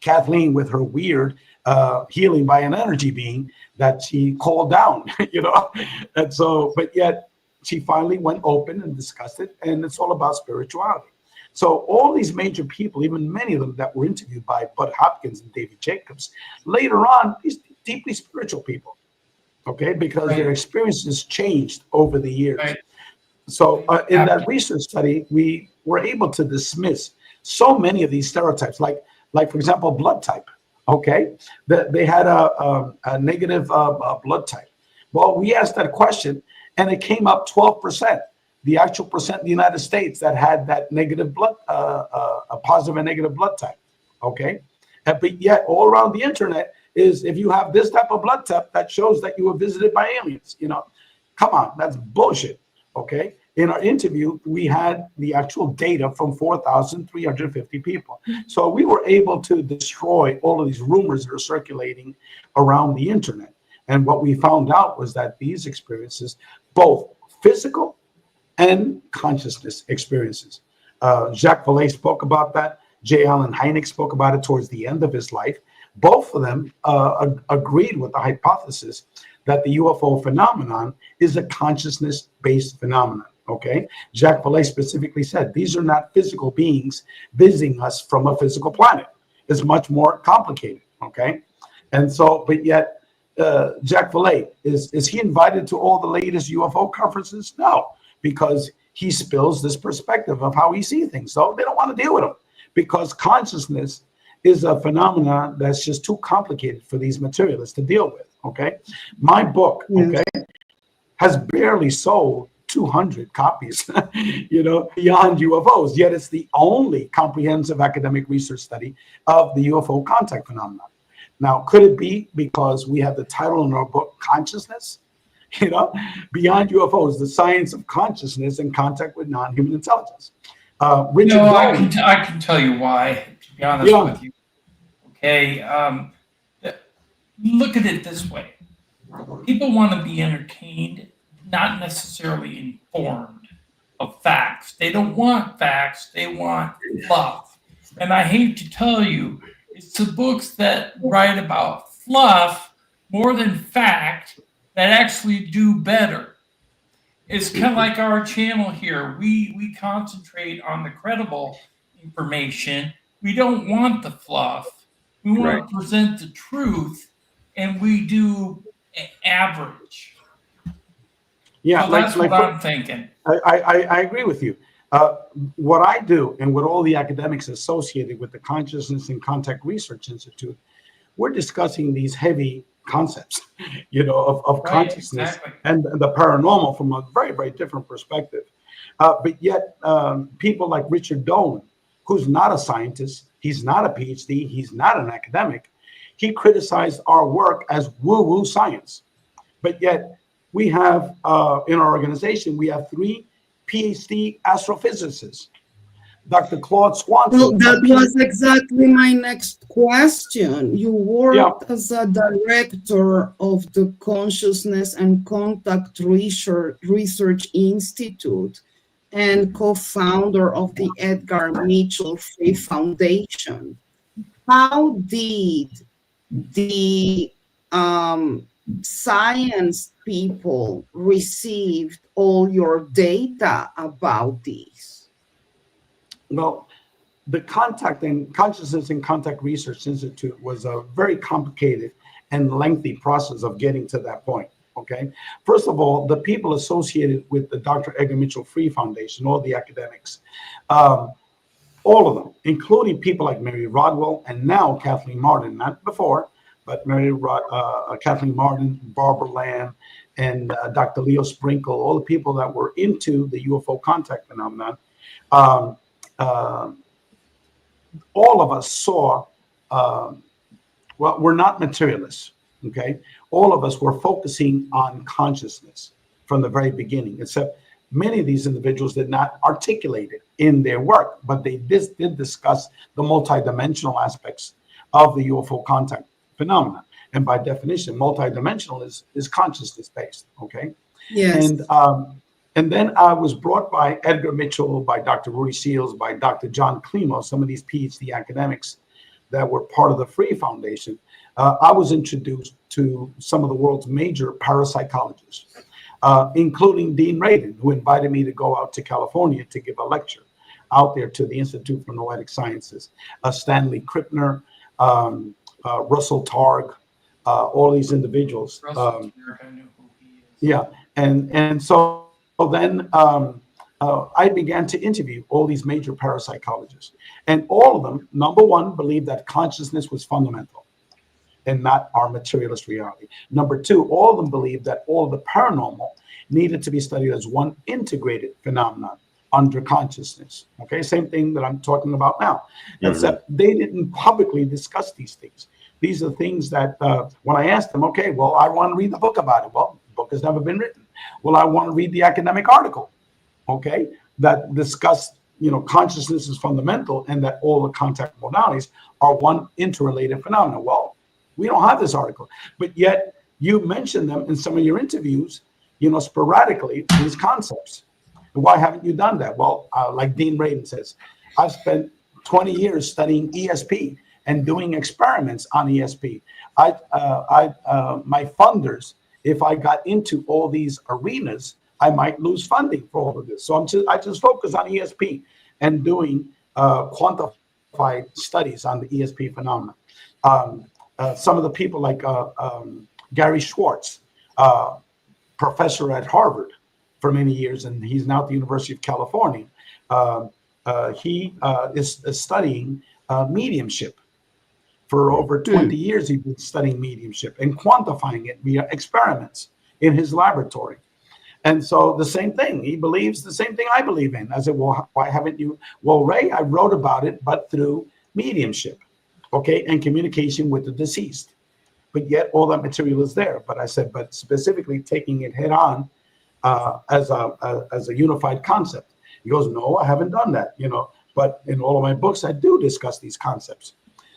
Kathleen with her weird healing by an energy being that she called down, and so, but yet she finally went open and discussed it, and it's all about spirituality. So all these major people, even many of them that were interviewed by Bud Hopkins and David Jacobs, later on, these deeply spiritual people, okay, because their experiences changed over the years. Right. So in that research study, we were able to dismiss so many of these stereotypes, like for example, blood type. Okay, they had a negative blood type. Well, we asked that question, and it came up 12%. The actual percent in the United States that had that negative blood, a positive and negative blood type. Okay, but yet all around the internet is if you have this type of blood type, that shows that you were visited by aliens. Come on, that's bullshit. Okay. In our interview, we had the actual data from 4,350 people. So we were able to destroy all of these rumors that are circulating around the internet. And what we found out was that these experiences, both physical and consciousness experiences. Jacques Vallée spoke about that. J. Allen Hynek spoke about it towards the end of his life. Both of them agreed with the hypothesis that the UFO phenomenon is a consciousness-based phenomenon. Okay, Jacques Vallée specifically said these are not physical beings visiting us from a physical planet. It's much more complicated. Okay, and so, but yet, Jacques Vallée is he invited to all the latest UFO conferences? No, because he spills this perspective of how he sees things. So they don't want to deal with him because consciousness is a phenomenon that's just too complicated for these materialists to deal with. Okay, my book, okay, has barely sold 200 copies, beyond UFOs, yet it's the only comprehensive academic research study of the UFO contact phenomenon. Now, could it be because we have the title in our book, Consciousness? Beyond UFOs, the science of consciousness and contact with non-human intelligence. Richard Dolan. I can tell you why, to be honest with you. Okay. Look at it this way. People want to be entertained, not necessarily informed of facts. They don't want facts. They want fluff. And I hate to tell you, it's the books that write about fluff more than fact that actually do better. It's kind of like our channel here. We concentrate on the credible information. We don't want the fluff. We want to present the truth, and we do average. Yeah, so that's what I'm thinking. I agree with you. What I do, and what all the academics associated with the Consciousness and Contact Research Institute, we're discussing these heavy concepts, of consciousness and the paranormal from a very, very different perspective. But yet, people like Richard Dolan, who's not a scientist, he's not a PhD, he's not an academic, he criticized our work as woo-woo science. But yet, we have, in our organization, we have 3 PhD astrophysicists. Dr. Claude Swanson. Well, that was exactly my next question. You worked as a director of the Consciousness and Contact Research Institute and co-founder of the Edgar Mitchell Free Foundation. How did the science people received all your data about these? Well, the Consciousness and Contact Research Institute was a very complicated and lengthy process of getting to that point, okay? First of all, the people associated with the Dr. Edgar Mitchell Free Foundation, all the academics, all of them, including people like Mary Rodwell and now Kathleen Martin, not before, but Kathleen Martin, Barbara Lamb, and Dr. Leo Sprinkle, all the people that were into the UFO contact phenomenon, all of us saw, we're not materialists, okay? All of us were focusing on consciousness from the very beginning, except many of these individuals did not articulate it in their work, but they did discuss the multidimensional aspects of the UFO contact phenomenon. And by definition, multidimensional is consciousness-based, okay? Yes. And then I was brought by Edgar Mitchell, by Dr. Rudy Seals, by Dr. John Klimo, some of these PhD academics that were part of the Free Foundation. I was introduced to some of the world's major parapsychologists, including Dean Radin, who invited me to go out to California to give a lecture out there to the Institute for Noetic Sciences. Stanley Krippner, Russell Targ, all these individuals. Russell Targ, I know who he is. Yeah, and so then I began to interview all these major parapsychologists, and all of them, number one, believed that consciousness was fundamental and not our materialist reality. Number two, all of them believed that all of the paranormal needed to be studied as one integrated phenomenon under consciousness. Okay, same thing that I'm talking about now, except they didn't publicly discuss these things. These are things that when I asked them, okay, well, I want to read the book about it. Well, the book has never been written. Well, I want to read the academic article, okay, that discuss, consciousness is fundamental and that all the contact modalities are one interrelated phenomenon. Well, we don't have this article, but yet you mention them in some of your interviews, sporadically, these concepts. Why haven't you done that? Well, like Dean Radin says, I've spent 20 years studying ESP and doing experiments on ESP. My funders, if I got into all these arenas, I might lose funding for all of this. So I just focus on ESP and doing quantified studies on the ESP phenomenon. Some of the people like Gary Schwartz, professor at Harvard for many years, and he's now at the University of California. He is studying mediumship. For over 20 years, he's been studying mediumship and quantifying it via experiments in his laboratory. And so the same thing, he believes the same thing I believe in. I said, well, why haven't you? Well, Ray, I wrote about it, but through mediumship, okay, and communication with the deceased. but yet all that material is there. But I said, but specifically taking it head on as a unified concept. He goes, no, I haven't done that, but in all of my books, I do discuss these concepts.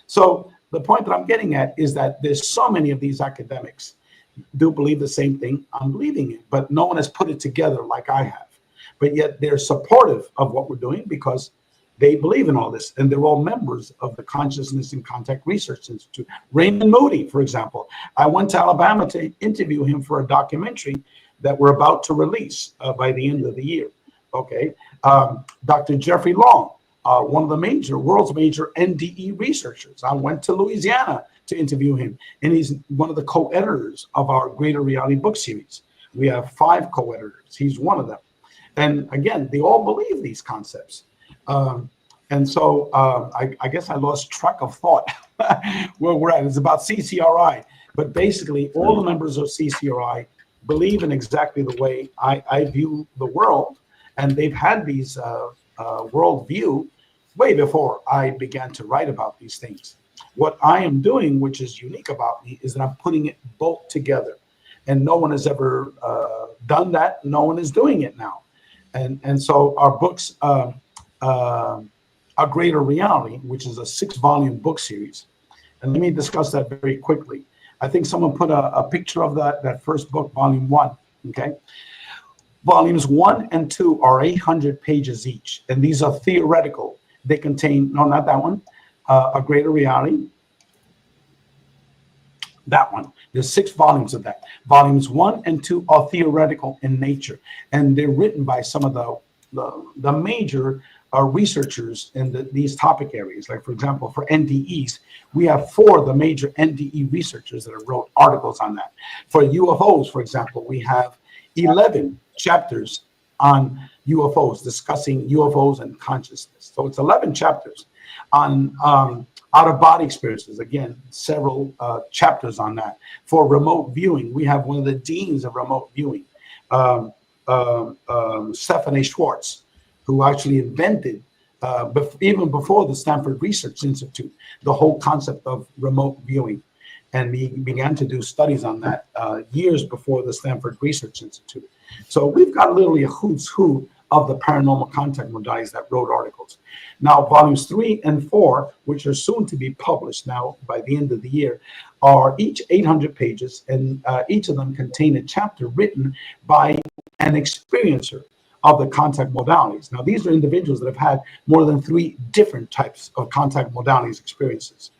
So the point that I'm getting at is that there's so many of these academics do believe the same thing I'm believing in, but no one has put it together like I have. But yet they're supportive of what we're doing because they believe in all this, and they're all members of the Consciousness and Contact Research Institute. Raymond Moody, for example, I went to Alabama to interview him for a documentary that we're about to release by the end of the year. Okay, Dr. Jeffrey Long, one of the world's major N.D.E researchers. I went to Louisiana to interview him, and he's one of the co-editors of our Greater Reality book series. We have 5 co-editors. He's one of them. And again, they all believe these concepts. And so I guess I lost track of thought where we're at. It's about CCRI, but basically all the members of CCRI believe in exactly the way I view the world, and they've had these worldview way before I began to write about these things. What I am doing, which is unique about me, is that I'm putting it both together, and no one has ever done that. No one is doing it now, and so our books, A Greater Reality, which is a 6-volume book series, and let me discuss that very quickly. I think someone put a picture of that first book, volume 1. Okay, volumes 1 and 2 are 800 pages each, and these are theoretical. They contain, no, not that one, A Greater Reality. That one. There's 6 volumes of that. Volumes 1 and 2 are theoretical in nature, and they're written by some of the major researchers in these topic areas. Like, for example, for N.D.Es, we have 4 of the major N.D.E researchers that have wrote articles on that. For UFOs, for example, we have 11 chapters on UFOs, discussing UFOs and consciousness. So it's 11 chapters on out-of-body experiences. Again, several chapters on that. For remote viewing, we have one of the deans of remote viewing, Stephanie Schwartz, who actually invented, even before the Stanford Research Institute, the whole concept of remote viewing. And he began to do studies on that years before the Stanford Research Institute. So we've got literally a who's who of the paranormal contact modalities that wrote articles. Now, volumes 3 and 4, which are soon to be published now by the end of the year, are each 800 pages, and each of them contain a chapter written by an experiencer of the contact modalities. Now, these are individuals that have had more than 3 different types of contact modalities experiences.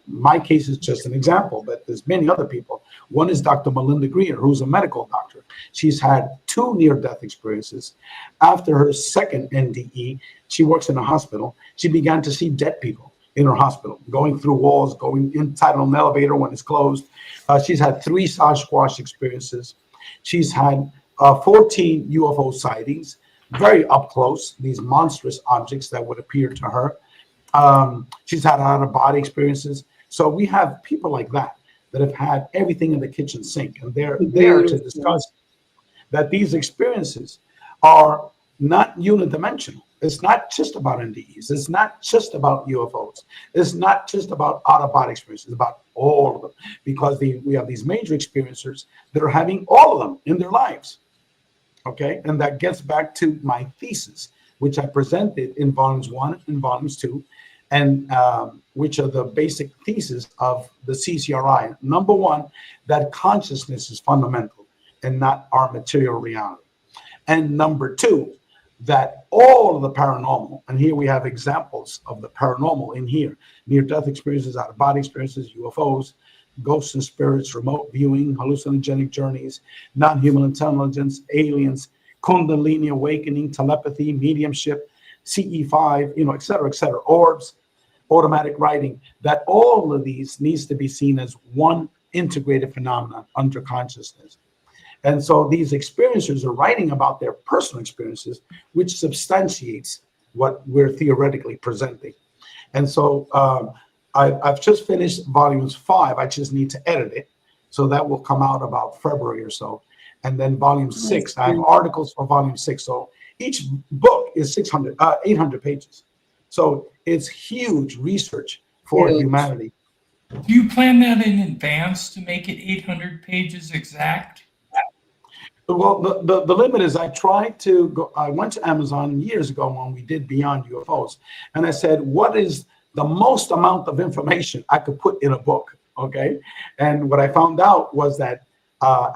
My case is just an example, but there's many other people. One is Dr. Melinda Greer, who's a medical doctor. She's had 2 near-death experiences. After her second N.D.E, she works in a hospital. She began to see dead people in her hospital, going through walls, going inside an elevator when it's closed. She's had 3 Sasquatch experiences. She's had 14 UFO sightings, very up close, these monstrous objects that would appear to her. She's had out-of-body experiences. So we have people like that have had everything in the kitchen sink, and they're there to discuss that these experiences are not unidimensional. It's not just about NDEs. It's not just about UFOs. It's not just about out-of-body experiences. It's about all of them, because we have these major experiencers that are having all of them in their lives. Okay, and that gets back to my thesis, which I presented in volumes 1 and volumes 2, and which are the basic thesis of the CCRI. Number 1, that consciousness is fundamental and not our material reality. And number 2, that all of the paranormal, and here we have examples of the paranormal in here, near-death experiences, out-of-body experiences, UFOs, ghosts and spirits, remote viewing, hallucinogenic journeys, non-human intelligence, aliens, Kundalini awakening, telepathy, mediumship, CE5, et cetera, orbs, automatic writing, that all of these needs to be seen as one integrated phenomenon under consciousness. And so these experiencers are writing about their personal experiences, which substantiates what we're theoretically presenting. And so I've just finished volumes 5. I just need to edit it. So that will come out about February or so. And then volume 6, I have articles for volume 6. So each book is 800 pages. So it's huge research for humanity. Do you plan that in advance to make it 800 pages exact? Well, the limit is I tried to go, I went to Amazon years ago when we did Beyond UFOs, and I said, what is the most amount of information I could put in a book? Okay. And what I found out was that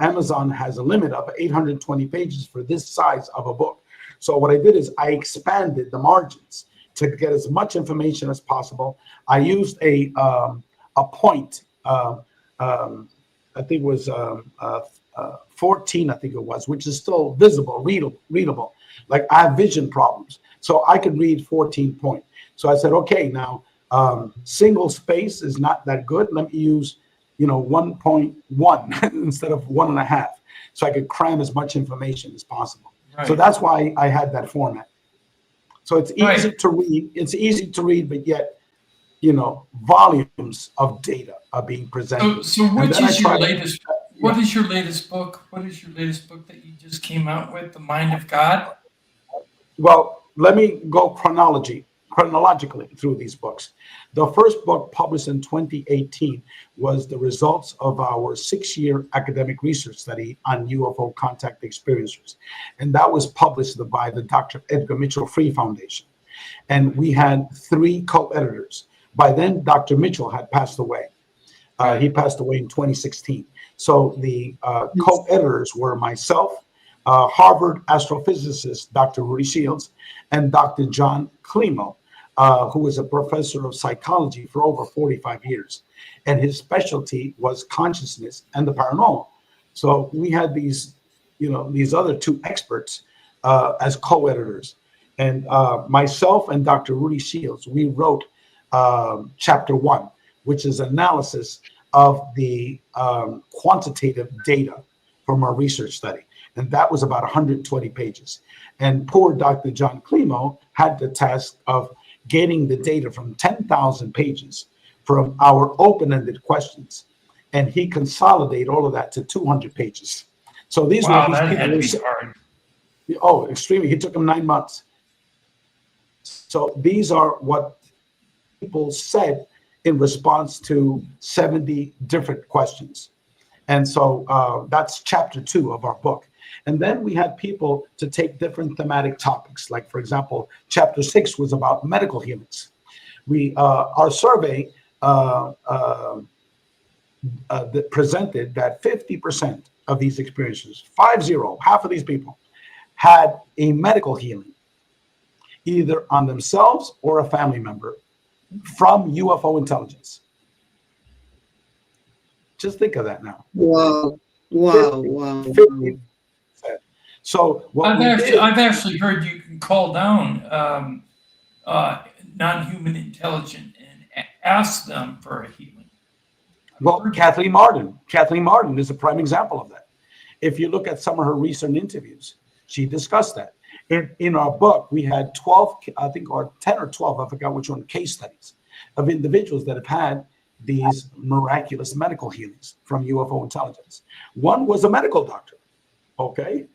Amazon has a limit of 820 pages for this size of a book. So what I did is I expanded the margins to get as much information as possible. I used a point, I think it was 14, I think it was, which is still visible, readable. Like I have vision problems, so I could read 14 point. So I said, okay, now single space is not that good. Let me use, 1.1 instead of 1.5, so I could cram as much information as possible. Right. So that's why I had that format. So it's easy Right. to read. It's easy to read, but yet, volumes of data are being presented. So which then I is your tried to- latest? What is your latest book? What is your latest book that you just came out with? The Mind of God? Well, let me go chronologically through these books. The first book published in 2018 was the results of our 6-year academic research study on UFO contact experiencers. And that was published by the Dr. Edgar Mitchell Free Foundation. And we had 3 co-editors. By then, Dr. Mitchell had passed away. He passed away in 2016. So the co-editors were myself, Harvard astrophysicist, Dr. Rudy Shields, and Dr. John Klimo, who was a professor of psychology for over 45 years. And his specialty was consciousness and the paranormal. So we had these other 2 experts as co-editors. And myself and Dr. Rudy Shields, we wrote chapter 1, which is analysis of the quantitative data from our research study. And that was about 120 pages. And poor Dr. John Klimo had the task of getting the data from 10,000 pages from our open-ended questions. And he consolidated all of that to 200 pages. So these Wow, were that these had to be people. hard. Oh, extremely. He took him 9 months. So these are what people said in response to 70 different questions. And so that's chapter 2 of our book. And then we had people to take different thematic topics. Like, for example, chapter 6 was about medical healings. Our survey that presented that 50% of these experiences, 50, half of these people, had a medical healing, either on themselves or a family member, from UFO intelligence. Just think of that now. Wow. 50%. So what I've actually heard you can call down non-human intelligent and ask them for a healing. Well, Kathleen Martin is a prime example of that. If you look at some of her recent interviews, she discussed that. In our book, we had 12, I think, or 10 or 12, I forgot which one, case studies of individuals that have had these miraculous medical healings from UFO intelligence. One was a medical doctor, okay,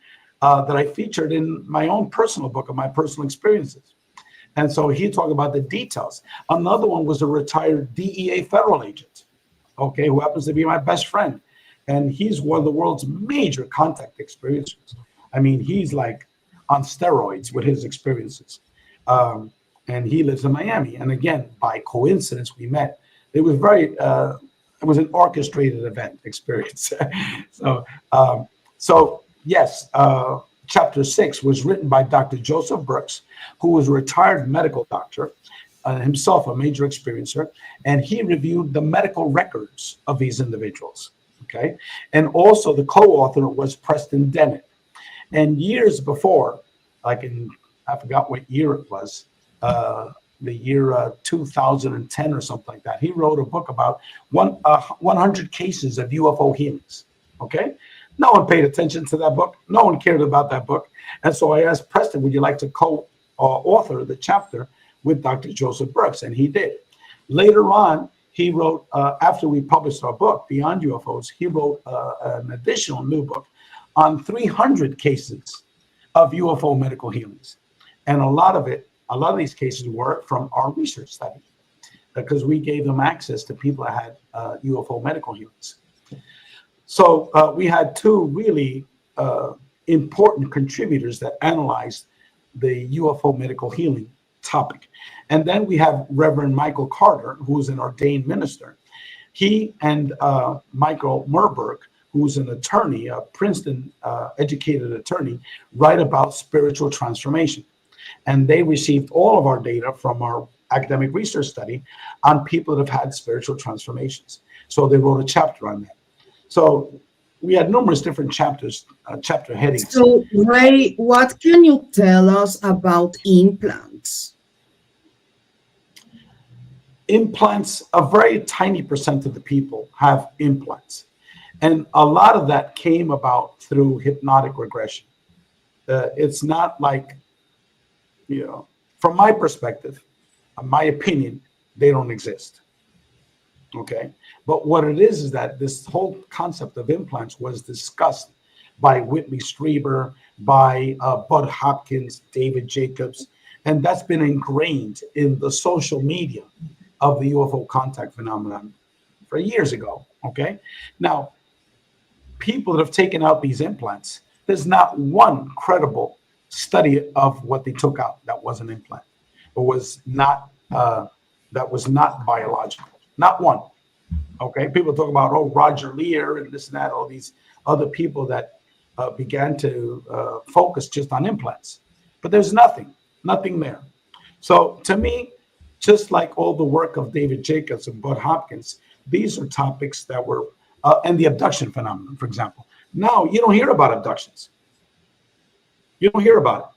that I featured in my own personal book of my personal experiences. And so he talked about the details. Another one was a retired DEA federal agent, okay, who happens to be my best friend. And he's one of the world's major contact experiencers. I mean, he's like on steroids with his experiences. And he lives in Miami. And again, by coincidence, we met. It was it was an orchestrated event experience. So yes, chapter 6 was written by Dr. Joseph Brooks, who was a retired medical doctor, himself a major experiencer, and he reviewed the medical records of these individuals. Okay, and also the co-author was Preston Dennett. And years before, like I forgot what year it was, the year 2010 or something like that, he wrote a book about 100 cases of UFO healings. Okay, no one paid attention to that book. No one cared about that book. And so I asked Preston, would you like to co-author the chapter with Dr. Joseph Brooks? And he did. Later on, he wrote, after we published our book, Beyond UFOs, he wrote an additional new book on 300 cases of UFO medical healings. And a lot of these cases were from our research study. because we gave them access to people that had UFO medical healings. So we had two really important contributors that analyzed the UFO medical healing topic. And then we have Reverend Michael Carter, who's an ordained minister. He and Michael Murberg, who's an attorney, a Princeton educated attorney, write about spiritual transformation. And they received all of our data from our academic research study on people that have had spiritual transformations. So they wrote a chapter on that. So we had numerous different chapters, chapter headings. So, Ray, what can you tell us about implants? Implants, a very tiny percent of the people have implants. And a lot of that came about through hypnotic regression. It's not like, from my perspective, my opinion, they don't exist. Okay. But what it is that this whole concept of implants was discussed by Whitley Strieber, by Bud Hopkins, David Jacobs, and that's been ingrained in the social media of the UFO contact phenomenon for years ago. Okay. Now, people that have taken out these implants, there's not one credible study of what they took out that was an implant or was not biological. Not one. Okay, people talk about Roger Lear and this and that, all these other people that began to focus just on implants, but there's nothing there. So to me, just like all the work of David Jacobs and Bud Hopkins, these are topics that were and the abduction phenomenon, for example. Now you don't hear about abductions. You don't hear about it.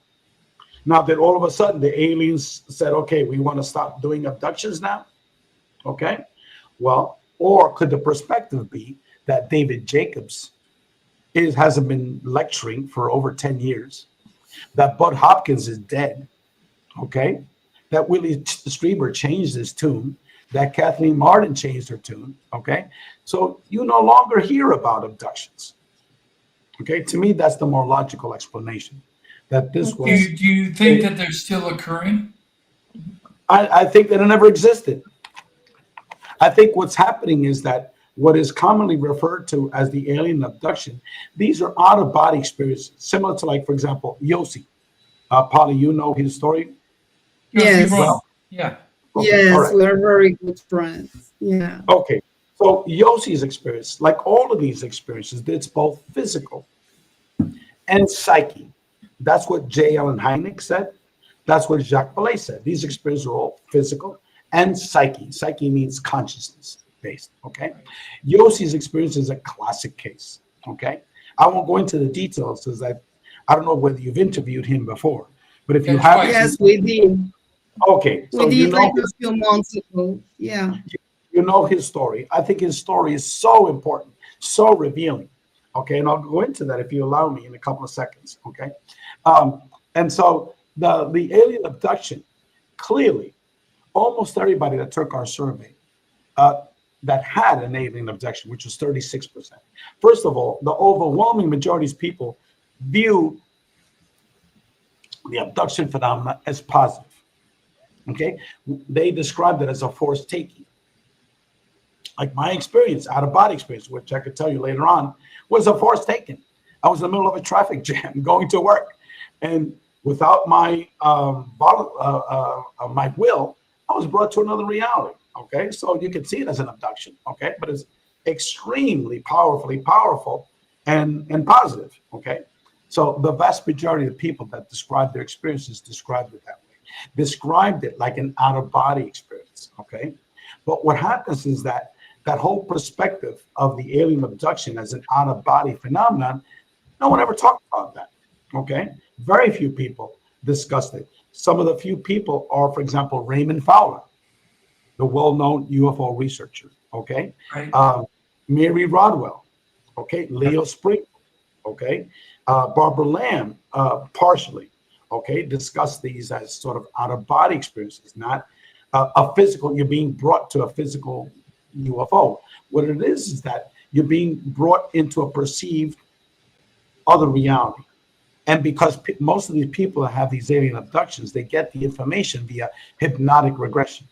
Now that all of a sudden the aliens said, okay, we want to stop doing abductions now. Okay, well, or could the perspective be that David Jacobs hasn't been lecturing for over 10 years, that Bud Hopkins is dead, okay, that Willie Strieber changed his tune, that Kathleen Martin changed her tune, okay? So you no longer hear about abductions, okay? To me, that's the more logical explanation, that this was... Do you think that they're still occurring? I think that it never existed. I think what's happening is that what is commonly referred to as the alien abduction, these are out-of-body experiences, similar to, like, for example, Yossi. Polly, you know his story? Yes. Well, yeah. Okay, yes, all right. we're very good friends. Yeah. Okay, so Yossi's experience, like all of these experiences, it's both physical and psyche. That's what J. Allen Hynek said. That's what Jacques Vallée said. These experiences are all physical and psyche. Psyche means consciousness based, okay? Yossi's experience is a classic case, okay? I won't go into the details because I don't know whether you've interviewed him before, but if you That's have, right. Yes, we did. okay, so We you did know like a few months ago. Yeah. you know his story. I think his story is so important, so revealing, okay? And I'll go into that if you allow me in a couple of seconds, okay? And so the alien abduction, clearly, almost everybody that took our survey that had an alien abduction, which was 36%. First of all, the overwhelming majority of people view the abduction phenomena as positive. Okay, they described it as a forced taking. Like my experience, out-of-body experience, which I could tell you later on, was a forced taking. I was in the middle of a traffic jam going to work, and without my my will, I was brought to another reality. Okay, so you can see it as an abduction. Okay, but it's extremely powerful and positive. Okay, so the vast majority of the people that describe their experiences described it that way. Described it like an out-of-body experience. Okay, but what happens is that whole perspective of the alien abduction as an out-of-body phenomenon, no one ever talked about that. Okay, very few people discussed it. Some of the few people are, for example, Raymond Fowler, the well-known UFO researcher. Okay, Right. Mary Rodwell. Okay, Leo Spring. Okay, Barbara Lamb, partially. Okay, discuss these as sort of out-of-body experiences, not a physical. You're being brought to a physical UFO. What it is that you're being brought into a perceived other reality. And because most of these people that have these alien abductions, they get the information via hypnotic regression.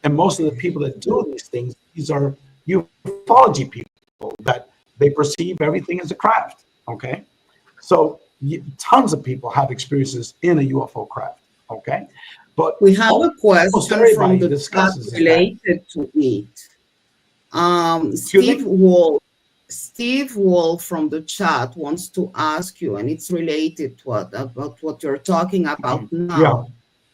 And most of the people that do these things, these are ufology people that they perceive everything as a craft. Okay, so tons of people have experiences in a UFO craft. Okay, but We have a question from everybody the chat discusses that. related to it. Excuse me? Steve Wolf from the chat wants to ask you, and it's related to about what you're talking about now. Yeah.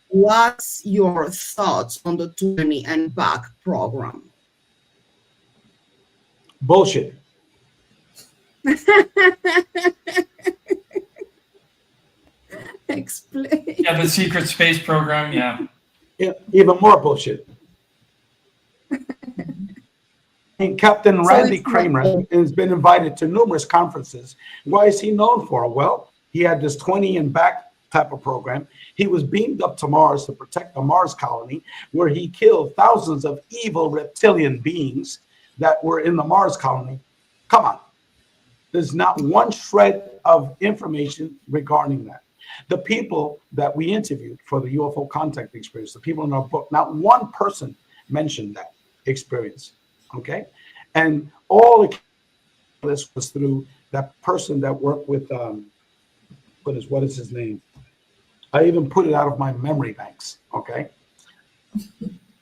What's your thoughts on the 20 and back program? Bullshit. Explain. Yeah, the secret space program. Yeah. Even more bullshit. And Captain Randy Kramer has been invited to numerous conferences. Why is he known for? Well, he had this 20 and back type of program. He was beamed up to Mars to protect the Mars colony, where he killed thousands of evil reptilian beings that were in the Mars colony. Come on. There's not one shred of information regarding that. The people that we interviewed for the UFO contact experience, the people in our book, not one person mentioned that experience. Okay, and all of this was through that person that worked with what is his name? I even put it out of my memory banks. Okay,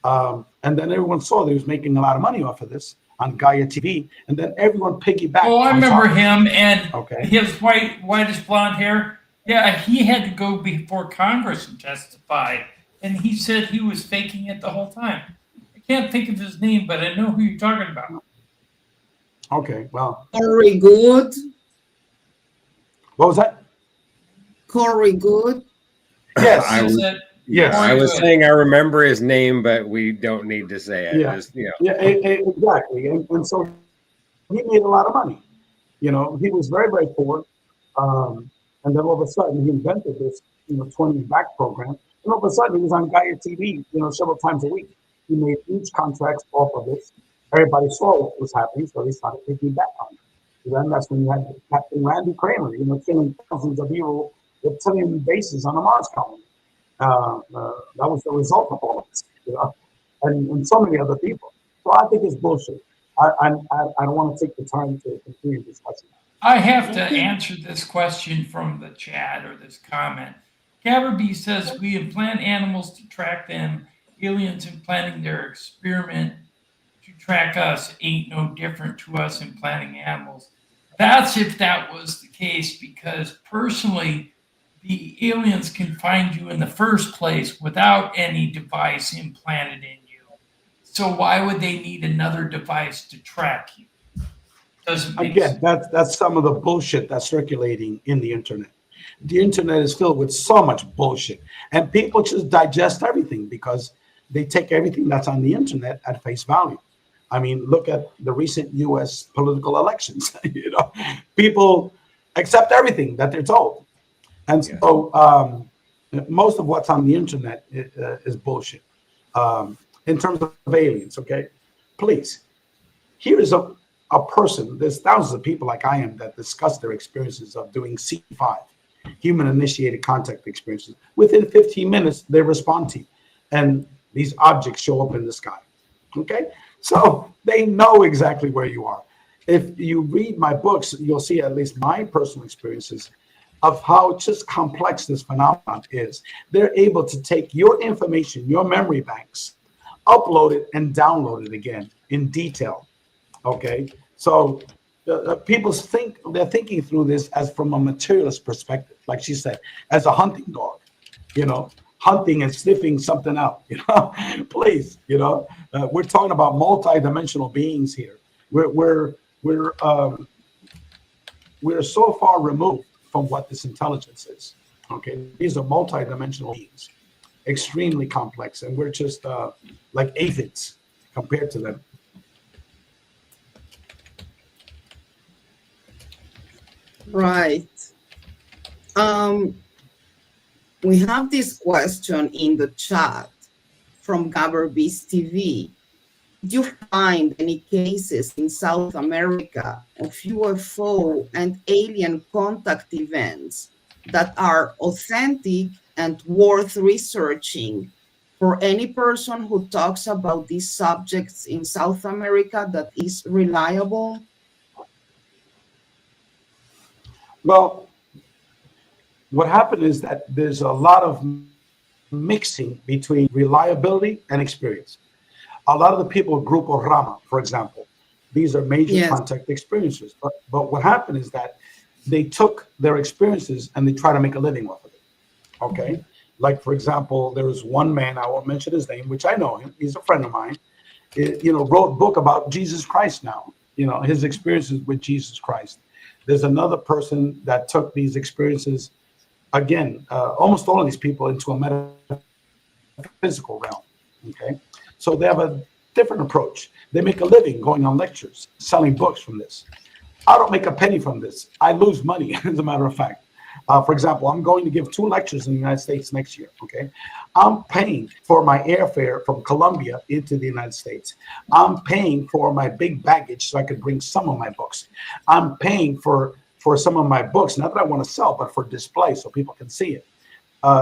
and then everyone saw that he was making a lot of money off of this on Gaia TV, and then everyone piggybacked. Oh, I remember him, and okay, his whitish blonde hair. Yeah, he had to go before Congress and testify, and he said he was faking it the whole time. Can't think of his name, but I know who you're talking about. Okay, well. Corey Good. What was that? Corey Good. Yes. I was saying I remember his name, but we don't need to say it. Yeah, Just, you know. Yeah, exactly. And so he made a lot of money. You know, he was very, very poor. And then all of a sudden he invented this, 20 back program. And all of a sudden he was on Gaia TV, several times a week. He made huge contracts off of this. Everybody saw what was happening, so they started taking back on it. And then that's when you had Captain Randy Kramer, killing thousands of evil reptilian bases on the Mars colony. That was the result of all of this, and so many other people. So I think it's bullshit. I don't want to take the time to continue discussing that. I have to answer this question from the chat or this comment. Caberby says we implant animals to track them. Aliens implanting their experiment to track us ain't no different to us implanting animals. That's if that was the case, because personally, the aliens can find you in the first place without any device implanted in you. So why would they need another device to track you? Doesn't make sense. That's some of the bullshit that's circulating in the internet. The internet is filled with so much bullshit, and people just digest everything because they take everything that's on the internet at face value. I mean, look at the recent U.S. political elections. People accept everything that they're told, and so most of what's on the internet is bullshit. In terms of aliens, okay, please, here is a person. There's thousands of people like I am that discuss their experiences of doing C5, human-initiated contact experiences. Within 15 minutes, they respond to you, and these objects show up in the sky. Okay, so they know exactly where you are. If you read my books, you'll see at least my personal experiences of how just complex this phenomenon is. They're able to take your information, your memory banks, upload it and download it again in detail. Okay, so people think they're thinking through this as from a materialist perspective, like she said, as a hunting dog, hunting and sniffing something out. Please, we're talking about multi-dimensional beings here. We're so far removed from what this intelligence is. Okay, these are multi-dimensional beings, extremely complex, and we're just like aphids compared to them. Right. We have this question in the chat from Gabberbeast TV. Did you find any cases in South America of UFO and alien contact events that are authentic and worth researching for any person who talks about these subjects in South America that is reliable? Well, what happened is that there's a lot of mixing between reliability and experience. A lot of the people, Grupo Rama, for example, these are major Yes. contact experiences. But what happened is that they took their experiences and they try to make a living off of it. Okay. Like, for example, there was one man, I won't mention his name, which I know him. He's a friend of mine. Wrote a book about Jesus Christ now, his experiences with Jesus Christ. There's another person that took these experiences, again, almost all of these people into a metaphysical realm. Okay. So they have a different approach. They make a living going on lectures, selling books from this. I don't make a penny from this. I lose money, as a matter of fact. For example, I'm going to give 2 lectures in the United States next year, okay? I'm paying for my airfare from Colombia into the United States. I'm paying for my big baggage so I could bring some of my books. I'm paying for some of my books, not that I want to sell, but for display so people can see it,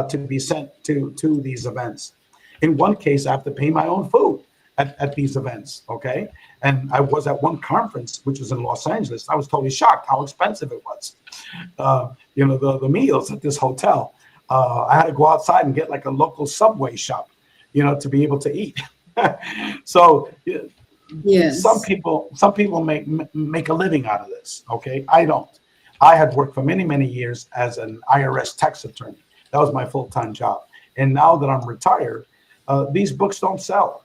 to be sent to these events. In one case, I have to pay my own food at these events, okay? And I was at one conference, which was in Los Angeles. I was totally shocked how expensive it was. The meals at this hotel. I had to go outside and get like a local Subway shop, to be able to eat. So Yes. some people make a living out of this, okay? I don't. I had worked for many, many years as an IRS tax attorney. That was my full-time job. And now that I'm retired, these books don't sell.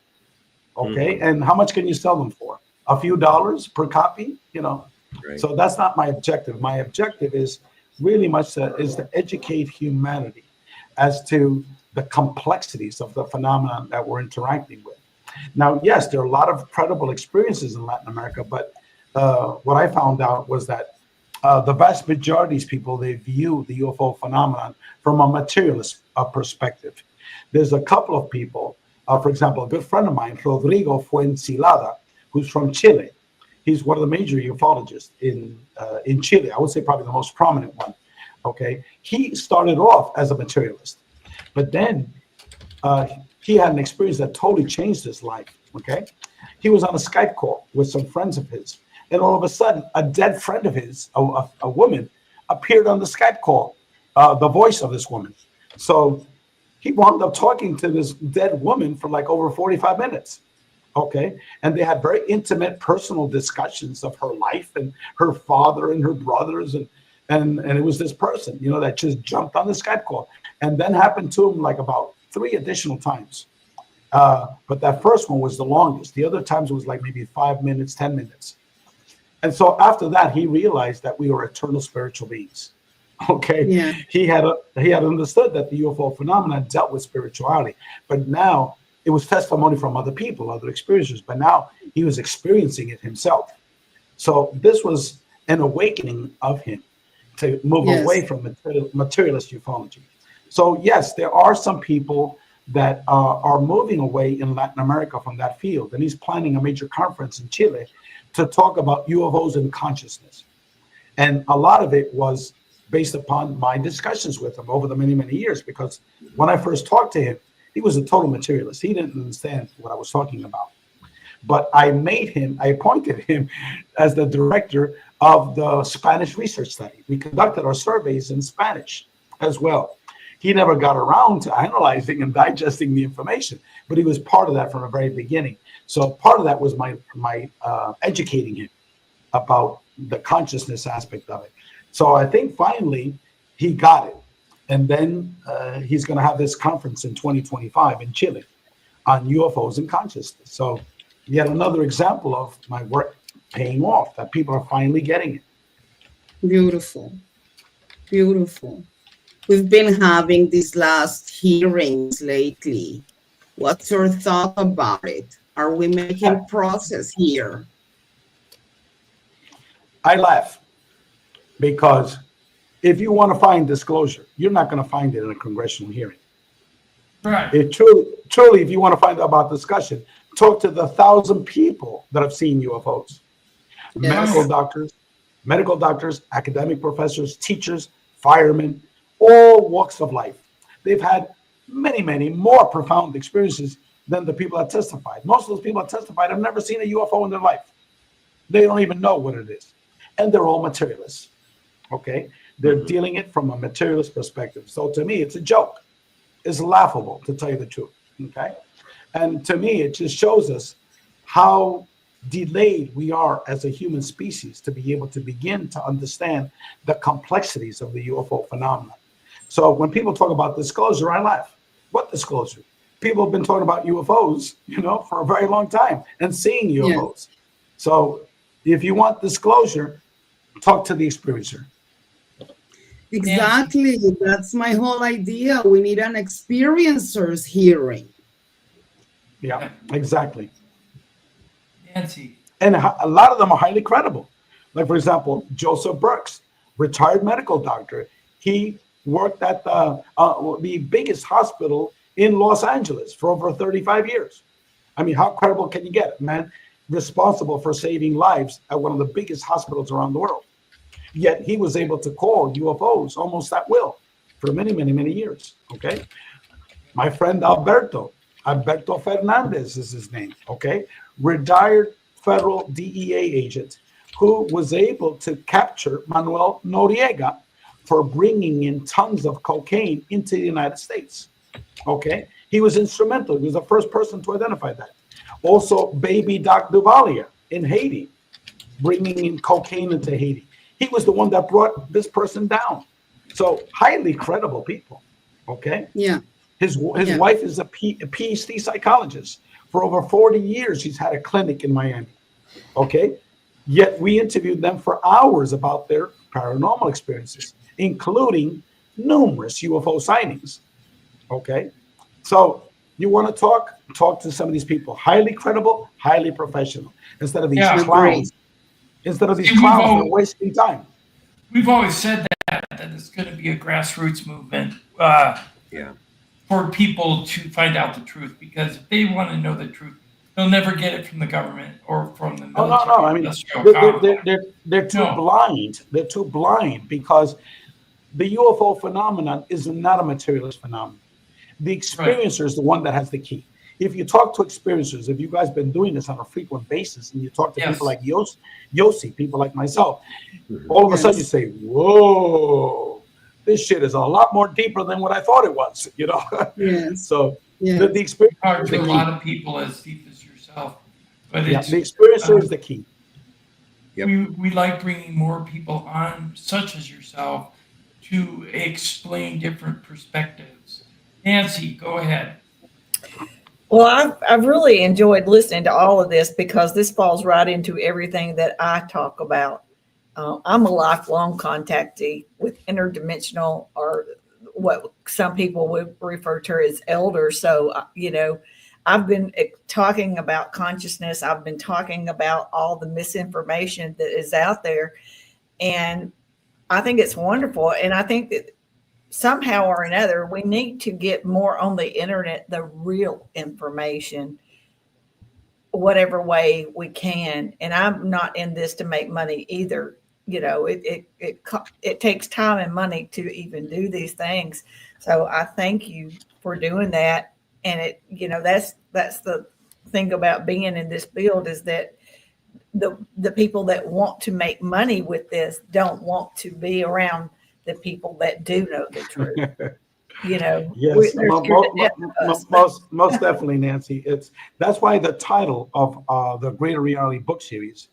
Okay. Mm-hmm. And how much can you sell them for? A few dollars per copy, Right. So that's not my objective. My objective is really much to educate humanity as to the complexities of the phenomenon that we're interacting with. Now, yes, there are a lot of credible experiences in Latin America, but what I found out was that the vast majority of these people, they view the UFO phenomenon from a materialist perspective. There's a couple of people, for example, a good friend of mine, Rodrigo Fuencilada, who's from Chile. He's one of the major ufologists in Chile. I would say probably the most prominent one. Okay, he started off as a materialist, but then he had an experience that totally changed his life. Okay, he was on a Skype call with some friends of his, and all of a sudden, a dead friend of his, a woman, appeared on the Skype call, the voice of this woman. So he wound up talking to this dead woman for like over 45 minutes. Okay. And they had very intimate personal discussions of her life and her father and her brothers. And it was this person, that just jumped on the Skype call, and then happened to him like about 3 additional times. But that first one was the longest. The other times it was like maybe 5 minutes, 10 minutes. And so after that, he realized that we were eternal spiritual beings. Okay. Yeah. He had understood that the UFO phenomenon dealt with spirituality, but now it was testimony from other people, other experiences, but now he was experiencing it himself. So this was an awakening of him to move away from materialist ufology. So yes, there are some people that are moving away in Latin America from that field, and he's planning a major conference in Chile to talk about UFOs and consciousness. And a lot of it was based upon my discussions with him over the many, many years, because when I first talked to him, he was a total materialist. He didn't understand what I was talking about. But I appointed him as the director of the Spanish research study. We conducted our surveys in Spanish as well. He never got around to analyzing and digesting the information, but he was part of that from the very beginning. So part of that was my educating him about the consciousness aspect of it. So I think finally he got it. And then he's going to have this conference in 2025 in Chile on UFOs and consciousness. So yet another example of my work paying off, that people are finally getting it. Beautiful. Beautiful. We've been having these last hearings lately. What's your thought about it? Are we making progress here? I laugh because if you want to find disclosure, you're not going to find it in a congressional hearing. Right. It truly, if you want to find out about discussion, talk to the 1,000 people that have seen UFOs. Yes. Medical doctors, academic professors, teachers, firemen, all walks of life. They've had many more profound experiences than the people that testified. Most of those people that testified have never seen a UFO in their life. They don't even know what it is. And they're all materialists. Okay? They're dealing it from a materialist perspective. So to me, it's a joke. It's laughable, to tell you the truth. Okay? And to me, it just shows us how delayed we are as a human species to be able to begin to understand the complexities of the UFO phenomenon. So when people talk about disclosure, I laugh. What disclosure? People have been talking about UFOs, for a very long time and seeing UFOs. Yeah. So if you want disclosure, talk to the experiencer. Exactly. That's my whole idea. We need an experiencer's hearing. Yeah, exactly. Nancy. And a lot of them are highly credible. Like, for example, Joseph Burks, retired medical doctor. He worked at the biggest hospital in Los Angeles for over 35 years. I mean, how credible can you get, man? Responsible for saving lives at one of the biggest hospitals around the world. Yet he was able to call UFOs almost at will for many years, okay? My friend Alberto Fernandez is his name, okay? Retired federal DEA agent who was able to capture Manuel Noriega for bringing in tons of cocaine into the United States, okay? He was instrumental. He was the first person to identify that. Also, baby Doc Duvalier in Haiti, bringing in cocaine into Haiti. He was the one that brought this person down. So highly credible people, okay? Yeah. His wife is a PhD psychologist. For over 40 years, she's had a clinic in Miami, okay? Yet we interviewed them for hours about their paranormal experiences, including numerous UFO sightings, okay? So you want to talk to some of these people, highly credible, highly professional, instead of these clowns. Instead of these clowns that are wasting time. We've always said that it's going to be a grassroots movement for people to find out the truth, because if they want to know the truth, they'll never get it from the government or from the military. No. I mean, they're too blind. They're too blind because the UFO phenomenon is not a materialist phenomenon. The experiencer is the one that has the key. If you talk to experiencers, if you guys been doing this on a frequent basis, and you talk to people like Yossi, people like myself, all of a sudden you say, whoa, this shit is a lot more deeper than what I thought it was, Yes. So the experience hard for a lot of people as deep as yourself. But the experiencer is the key. Yep. We like bringing more people on, such as yourself, to explain different perspectives. Nancy, go ahead. Well, I've really enjoyed listening to all of this because this falls right into everything that I talk about. I'm a lifelong contactee with interdimensional, or what some people would refer to as elders. So, I've been talking about consciousness. I've been talking about all the misinformation that is out there. And I think it's wonderful. And I think that somehow or another, we need to get more on the internet, the real information, whatever way we can. And I'm not in this to make money either. It takes time and money to even do these things. So I thank you for doing that. And that's the thing about being in this field, is that the people that want to make money with this don't want to be around the people that do know the truth. Yes, most definitely, Nancy. That's why the title of the Greater Reality book series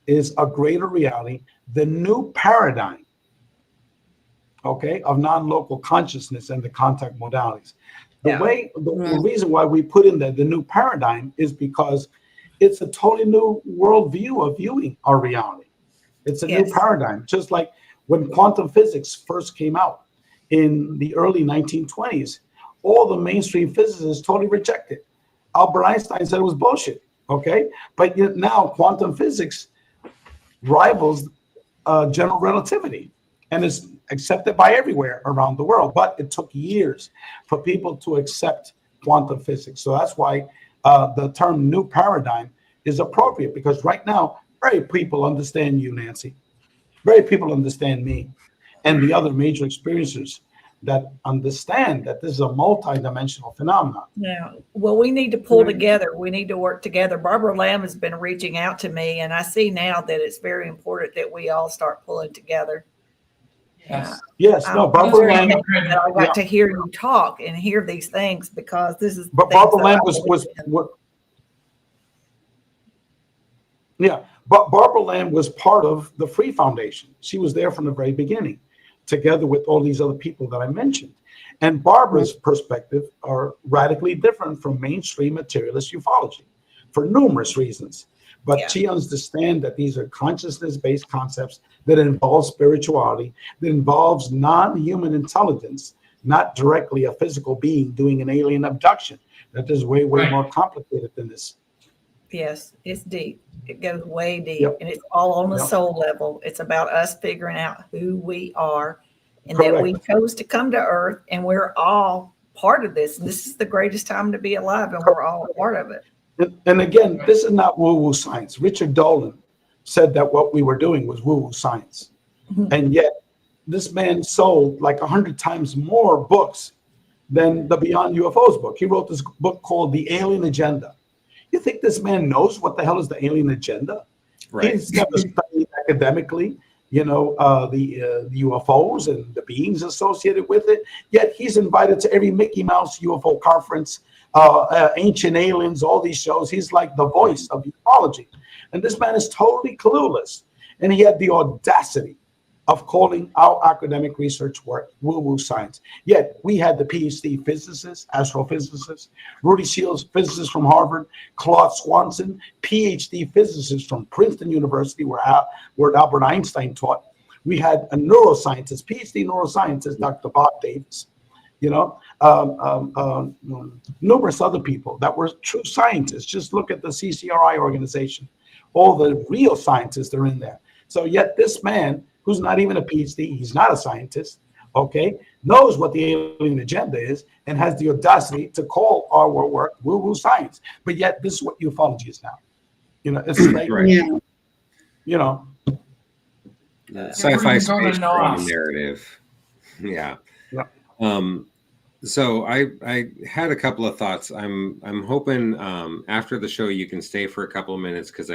is A Greater Reality, the New Paradigm, of non-local consciousness and the contact modalities. The reason why we put in the new paradigm is because it's a totally new worldview of viewing our reality. It's a new paradigm, just like when quantum physics first came out in the early 1920s, all the mainstream physicists totally rejected it. Albert Einstein said it was bullshit, But now quantum physics rivals general relativity and is accepted by everywhere around the world. But it took years for people to accept quantum physics. So that's why the term new paradigm is appropriate, because right now, very people understand you, Nancy. Very people understand me and the other major experiencers. that understand that this is a multi-dimensional phenomenon. Yeah. Well, we need to pull together. We need to work together. Barbara Lamb has been reaching out to me, and I see now that it's very important that we all start pulling together. Yes. Yes, no, Barbara Lamb. I got to hear you talk and hear these things, because this is. But Barbara Lamb was yeah, but Barbara Lamb was part of the Free Foundation. She was there from the very beginning, together with all these other people that I mentioned. And Barbara's perspective are radically different from mainstream materialist ufology for numerous reasons. But she understands that these are consciousness-based concepts that involve spirituality, that involves non-human intelligence, not directly a physical being doing an alien abduction. That is way more complicated than this. Yes, it's deep. It goes way deep, and it's all on the soul level. It's about us figuring out who we are, and that we chose to come to Earth, and we're all part of this. And this is the greatest time to be alive, and we're all a part of it. And again, this is not woo-woo science. Richard Dolan said that what we were doing was woo-woo science. And yet, this man sold like 100 times more books than the Beyond UFOs book. He wrote this book called The Alien Agenda. You think this man knows what the hell is the alien agenda? Right. He's never studied academically, the UFOs and the beings associated with it. Yet he's invited to every Mickey Mouse UFO conference, Ancient Aliens, all these shows. He's like the voice of ufology. And this man is totally clueless. And he had the audacity of calling our academic research work woo-woo science. Yet we had the PhD physicists, astrophysicists, Rudy Shields, physicist from Harvard, Claude Swanson, PhD physicist from Princeton University, where Albert Einstein taught. We had a neuroscientist, PhD neuroscientist, Dr. Bob Davis, numerous other people that were true scientists. Just look at the CCRI organization. All the real scientists are in there. So yet this man, who's not even a PhD, he's not a scientist, knows what the alien agenda is and has the audacity to call our work woo-woo science. But yet this is what ufology is now. It's like, sci-fi space narrative. Yeah. So I had a couple of thoughts. I'm hoping after the show you can stay for a couple of minutes, because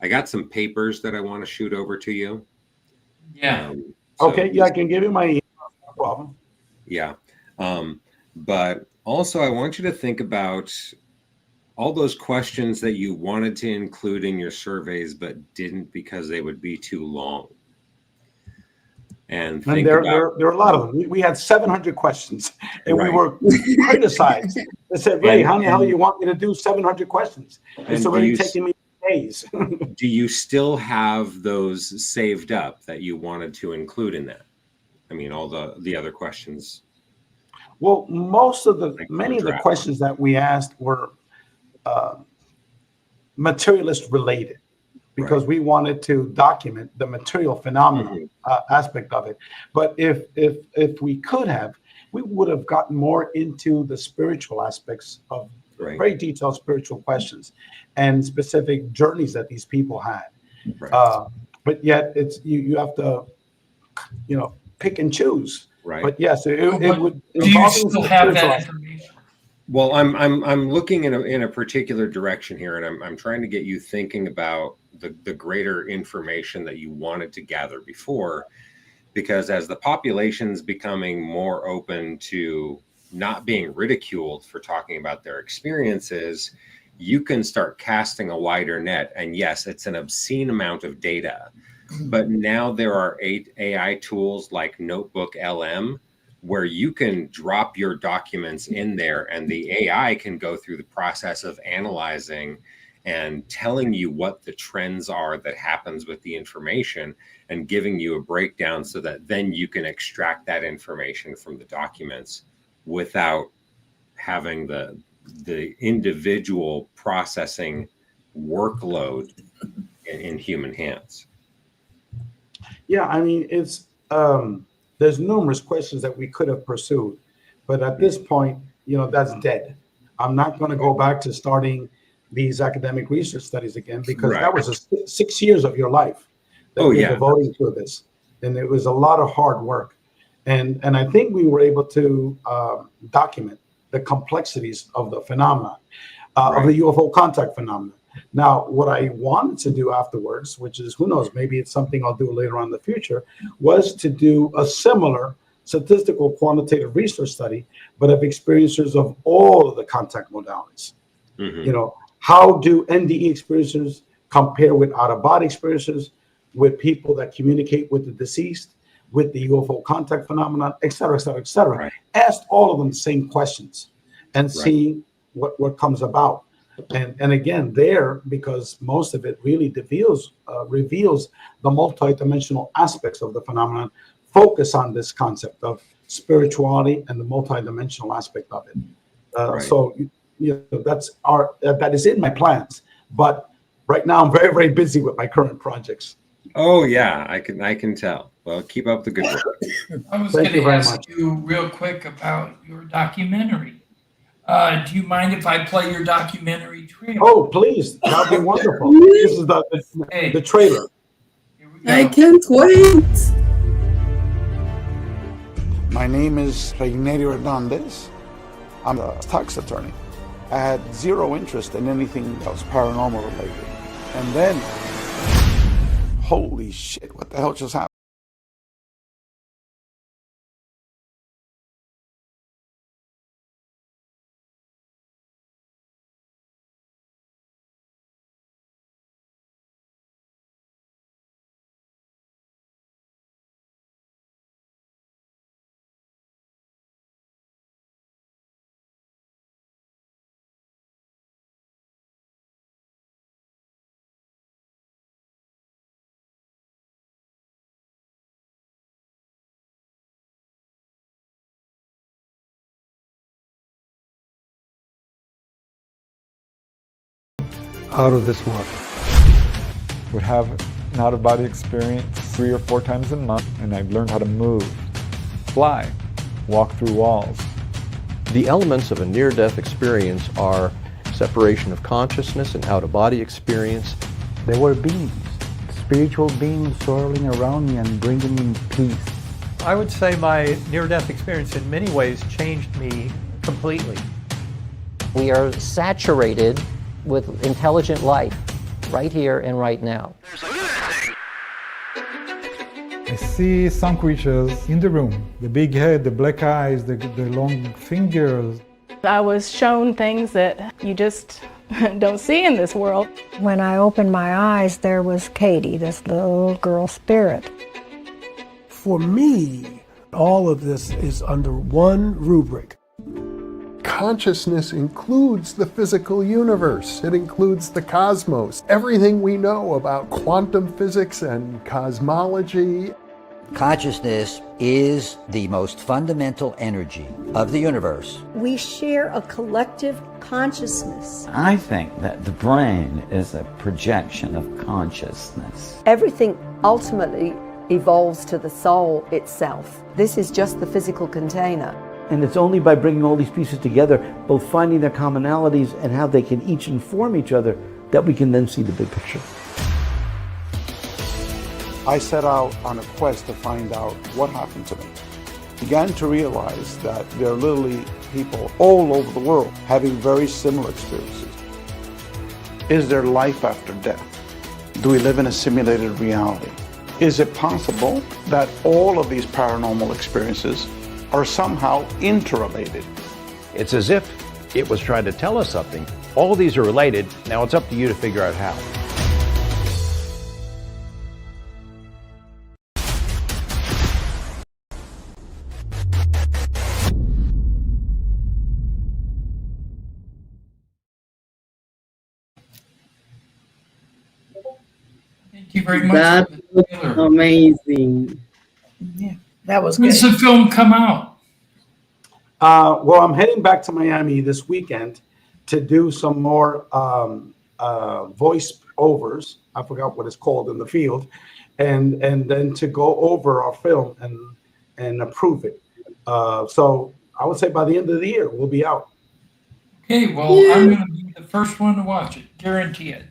I got some papers that I want to shoot over to you. Yeah. I can give you my email. No problem. Yeah. But also I want you to think about all those questions that you wanted to include in your surveys, but didn't because they would be too long. And there are a lot of them. We had 700 questions, and we were criticized. They said, Ray, how the hell you want me to do 700 questions? It's already taking me days. Do you still have those saved up that you wanted to include in that? I mean, all the other questions. Well, many of the questions that we asked were materialist related, because we wanted to document the material phenomenon aspect of it. But if we could have, we would have gotten more into the spiritual aspects of very detailed spiritual questions and specific journeys that these people had. But yet it's you have to pick and choose. Right. But yes, it would. Do you still have that information? Well, I'm looking in a particular direction here, and I'm trying to get you thinking about the greater information that you wanted to gather before, because as the population's becoming more open to not being ridiculed for talking about their experiences, you can start casting a wider net. And yes, it's an obscene amount of data, but now there are 8 AI tools like Notebook LM, where you can drop your documents in there and the AI can go through the process of analyzing and telling you what the trends are that happens with the information and giving you a breakdown, so that then you can extract that information from the documents without having the individual processing workload in human hands. Yeah, I mean, it's there's numerous questions that we could have pursued, but at this point, that's dead. I'm not going to go back to starting these academic research studies again, because that was 6 years of your life that you're devoting to this, and it was a lot of hard work. And I think we were able to document the complexities of the phenomena, of the UFO contact phenomenon. Now, what I wanted to do afterwards, which is, who knows, maybe it's something I'll do later on in the future, was to do a similar statistical quantitative research study, but of experiencers of all of the contact modalities. You know, how do N.D.E experiencers compare with out-of-body experiencers, with people that communicate with the deceased, with the UFO contact phenomenon, et cetera, et cetera, et cetera. Right. Asked all of them the same questions and seeing what comes about. And again, there, because most of it really reveals the multidimensional aspects of the phenomenon, focus on this concept of spirituality and the multidimensional aspect of it. So, you know, that is in my plans. But right now, I'm very, very busy with my current projects. Oh yeah, I can tell. Well, keep up the good work. I was going to ask you real quick about your documentary. Do you mind if I play your documentary trailer? Oh, please. That'd be wonderful. This is the trailer. Here we go. I can't wait. My name is REINERIO Hernandez. I'm a tax attorney. I had zero interest in anything that was paranormal related. And then, holy shit, what the hell just happened? Out of this world. Would have an out-of-body experience 3 or 4 times a month, and I've learned how to move, fly, walk through walls. The elements of a near-death experience are separation of consciousness and out-of-body experience. There were beings, spiritual beings swirling around me and bringing me peace. I would say my near-death experience in many ways changed me completely. We are saturated with intelligent life right here and right now. I see some creatures in the room. The big head, the black eyes, the long fingers. I was shown things that you just don't see in this world. When I opened my eyes, there was Katie, this little girl spirit. For me, all of this is under one rubric. Consciousness includes the physical universe. It includes the cosmos. Everything we know about quantum physics and cosmology. Consciousness is the most fundamental energy of the universe. We share a collective consciousness. I think that the brain is a projection of consciousness. Everything ultimately evolves to the soul itself. This is just the physical container. And it's only by bringing all these pieces together, both finding their commonalities and how they can each inform each other, that we can then see the big picture. I set out on a quest to find out what happened to me. Began to realize that there are literally people all over the world having very similar experiences. Is there life after death? Do we live in a simulated reality? Is it possible that all of these paranormal experiences are somehow interrelated? It's as if it was trying to tell us something. All of these are related. Now it's up to you to figure out how. Thank you very much. That was amazing. Yeah, that was good. When's the film come out? Well, I'm heading back to Miami this weekend to do some more voice overs. I forgot what it's called in the field, and then to go over our film and approve it. So I would say by the end of the year we'll be out. Okay, well, I'm going to be the first one to watch it, guarantee it.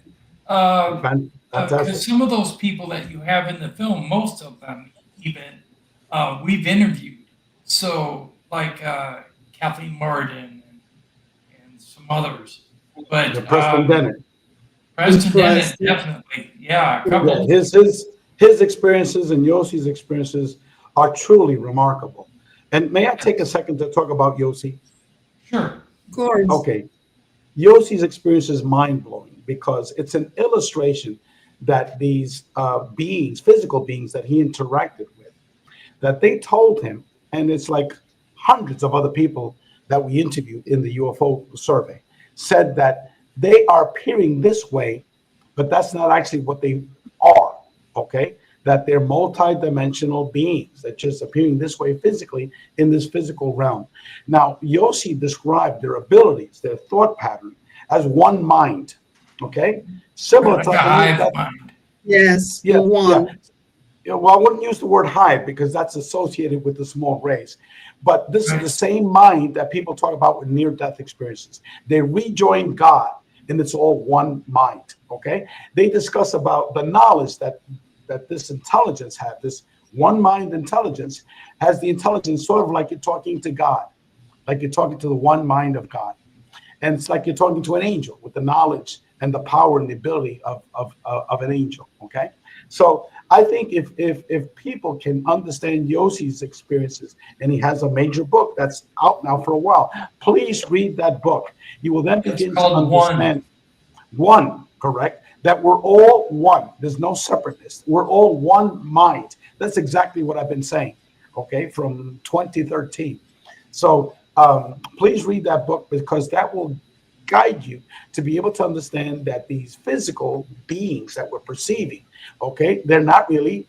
Because some of those people that you have in the film, most of them even we've interviewed. So like Kathleen Martin and some others. But Preston Dennett. Preston Dennett, Preston. definitely. Yeah, a Yeah, couple. his experiences and Yossi's experiences are truly remarkable. And may I take a second to talk about Yossi? Sure. Of course. Okay. Yossi's experience is mind-blowing because it's an illustration that these beings, physical beings that he interacted with, that they told him, and it's like hundreds of other people that we interviewed in the UFO survey, said that they are appearing this way, but that's not actually what they are, okay? That they're multi-dimensional beings that just appearing this way physically in this physical realm. Now, Yossi described their abilities, their thought pattern, as one mind, okay? Similar to a hive mind. Yes, yeah, one. Yeah, well, I wouldn't use the word hive because that's associated with the small race. But this is the same mind that people talk about with near-death experiences. They rejoin God, and it's all one mind, okay? They discuss about the knowledge that this intelligence has, this one mind intelligence has the intelligence sort of like you're talking to God, like you're talking to the one mind of God. And it's like you're talking to an angel with the knowledge and the power and the ability of an angel, okay? So I think if people can understand Yossi's experiences, and he has a major book that's out now for a while, please read that book. You will then begin to understand one, correct? That we're all one. There's no separateness. We're all one mind. That's exactly what I've been saying, okay, from 2013. So please read that book because that will guide you to be able to understand that these physical beings that we're perceiving, okay, they're not really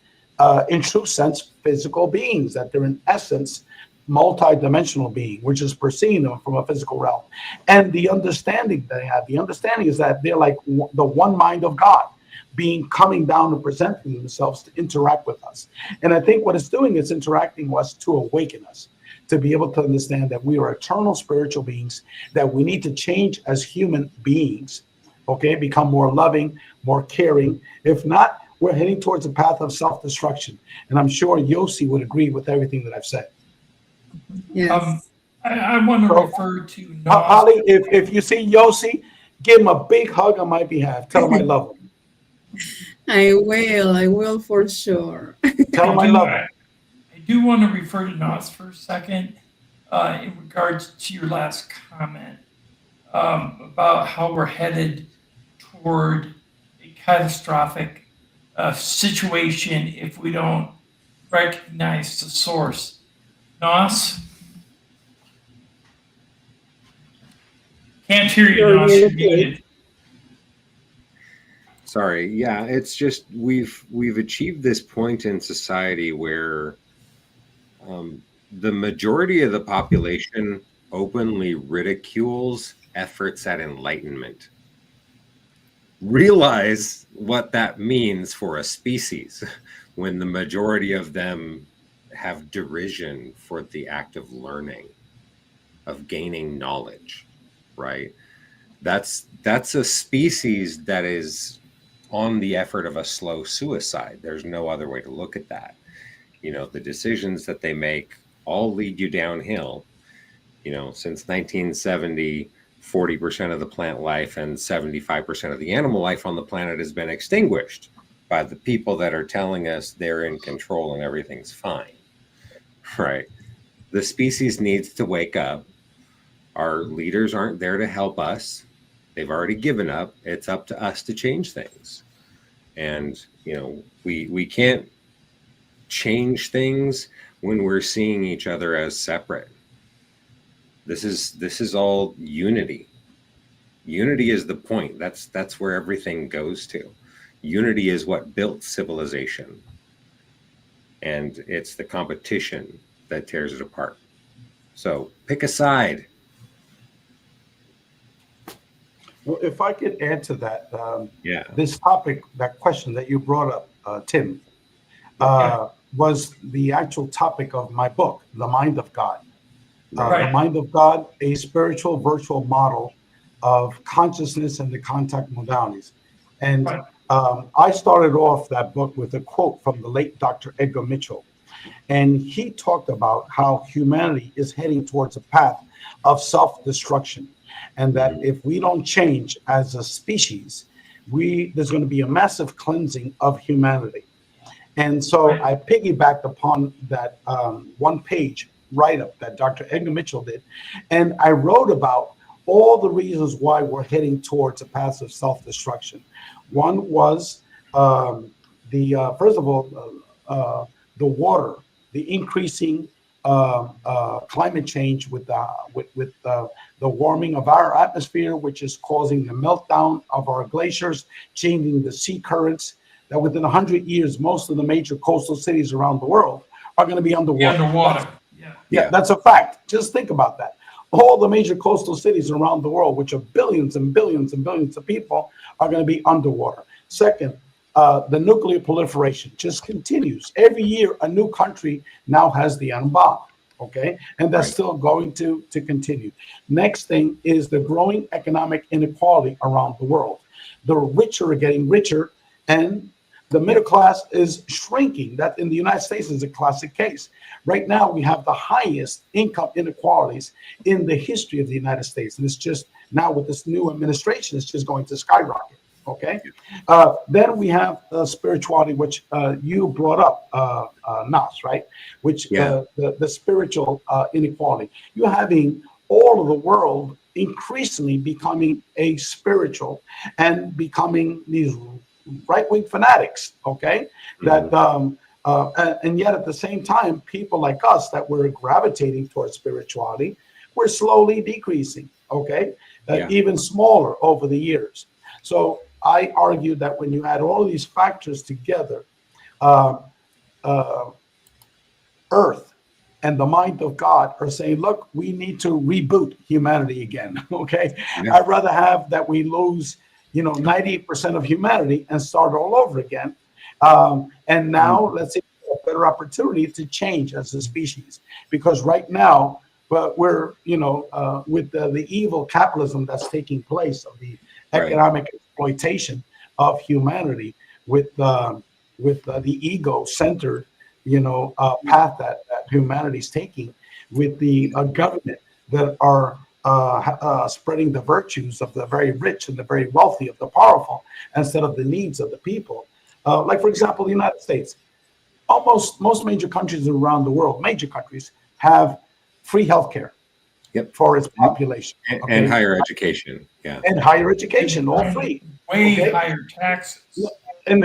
in true sense physical beings, that they're in essence multi-dimensional being. We're just perceiving them from a physical realm. And the understanding they have, the understanding is that they're like the one mind of God being coming down and presenting themselves to interact with us. And I think what it's doing is interacting with us to awaken us, to be able to understand that we are eternal spiritual beings, that we need to change as human beings, okay, become more loving, more caring. If not, we're heading towards a path of self-destruction. And I'm sure Yossi would agree with everything that I've said. Yes. I want to refer to Holly, if you see Yossi, give him a big hug on my behalf. Tell him I love him. I will for sure. Tell him I love him. I do want to refer to Nos for a second in regards to your last comment about how we're headed toward a catastrophic situation if we don't recognize the source. Nos? Can't hear you, Nos. You're muted. Sorry. Yeah, it's just we've achieved this point in society where the majority of the population openly ridicules efforts at enlightenment. Realize what that means for a species when the majority of them have derision for the act of learning, of gaining knowledge, right? That's a species that is on the effort of a slow suicide. There's no other way to look at that. You know, the decisions that they make all lead you downhill. You know, since 1970, 40% of the plant life and 75% of the animal life on the planet has been extinguished by the people that are telling us they're in control and everything's fine, right? The species needs to wake up. Our leaders aren't there to help us. They've already given up. It's up to us to change things. And, you know, we can't change things when we're seeing each other as separate. This is all unity. Unity is the point. That's where everything goes to. Unity is what built civilization. And it's the competition that tears it apart. So pick a side. Well, if I could add to that, yeah, this topic, that question that you brought up, Tim, was the actual topic of my book, The Mind of God. The Mind of God, a spiritual virtual model of consciousness and the contact modalities. And I started off that book with a quote from the late Dr. Edgar Mitchell. And he talked about how humanity is heading towards a path of self-destruction, and that if we don't change as a species, there's going to be a massive cleansing of humanity. And so I piggybacked upon that one-page write-up that Dr. Edgar Mitchell did, and I wrote about all the reasons why we're heading towards a path of self-destruction. One was first of all, the water, the increasing climate change with the warming of our atmosphere, which is causing the meltdown of our glaciers, changing the sea currents, that within 100 years, most of the major coastal cities around the world are going to be underwater. Yeah, that's a fact. Just think about that. All the major coastal cities around the world, which are billions and billions and billions of people, are going to be underwater. Second, the nuclear proliferation just continues. Every year, a new country now has the atom bomb, okay? And that's still going to continue. Next thing is the growing economic inequality around the world. The richer are getting richer, and the middle class is shrinking. That in the United States is a classic case. Right now, we have the highest income inequalities in the history of the United States. And it's just now with this new administration, it's just going to skyrocket. Okay. Then we have spirituality, which you brought up, Nas, right? Which the spiritual inequality. You're having all of the world increasingly becoming a spiritual and becoming these right-wing fanatics. Okay, that and yet at the same time, people like us that were gravitating towards spirituality, we're slowly decreasing. Okay, even smaller over the years. So I argue that when you add all these factors together, Earth and the mind of God are saying, look, we need to reboot humanity again, okay? I'd rather have that we lose, 90% of humanity and start all over again. And now let's see a better opportunity to change as a species. Because right now, we're, with the evil capitalism that's taking place of the economic exploitation of humanity with the ego-centered, path that humanity's taking, with the government that are spreading the virtues of the very rich and the very wealthy, of the powerful, instead of the needs of the people. Like, for example, the United States. Most major countries around the world, major countries, have free healthcare for its population. And higher education. Yeah. And higher education, all free. Way higher taxes. And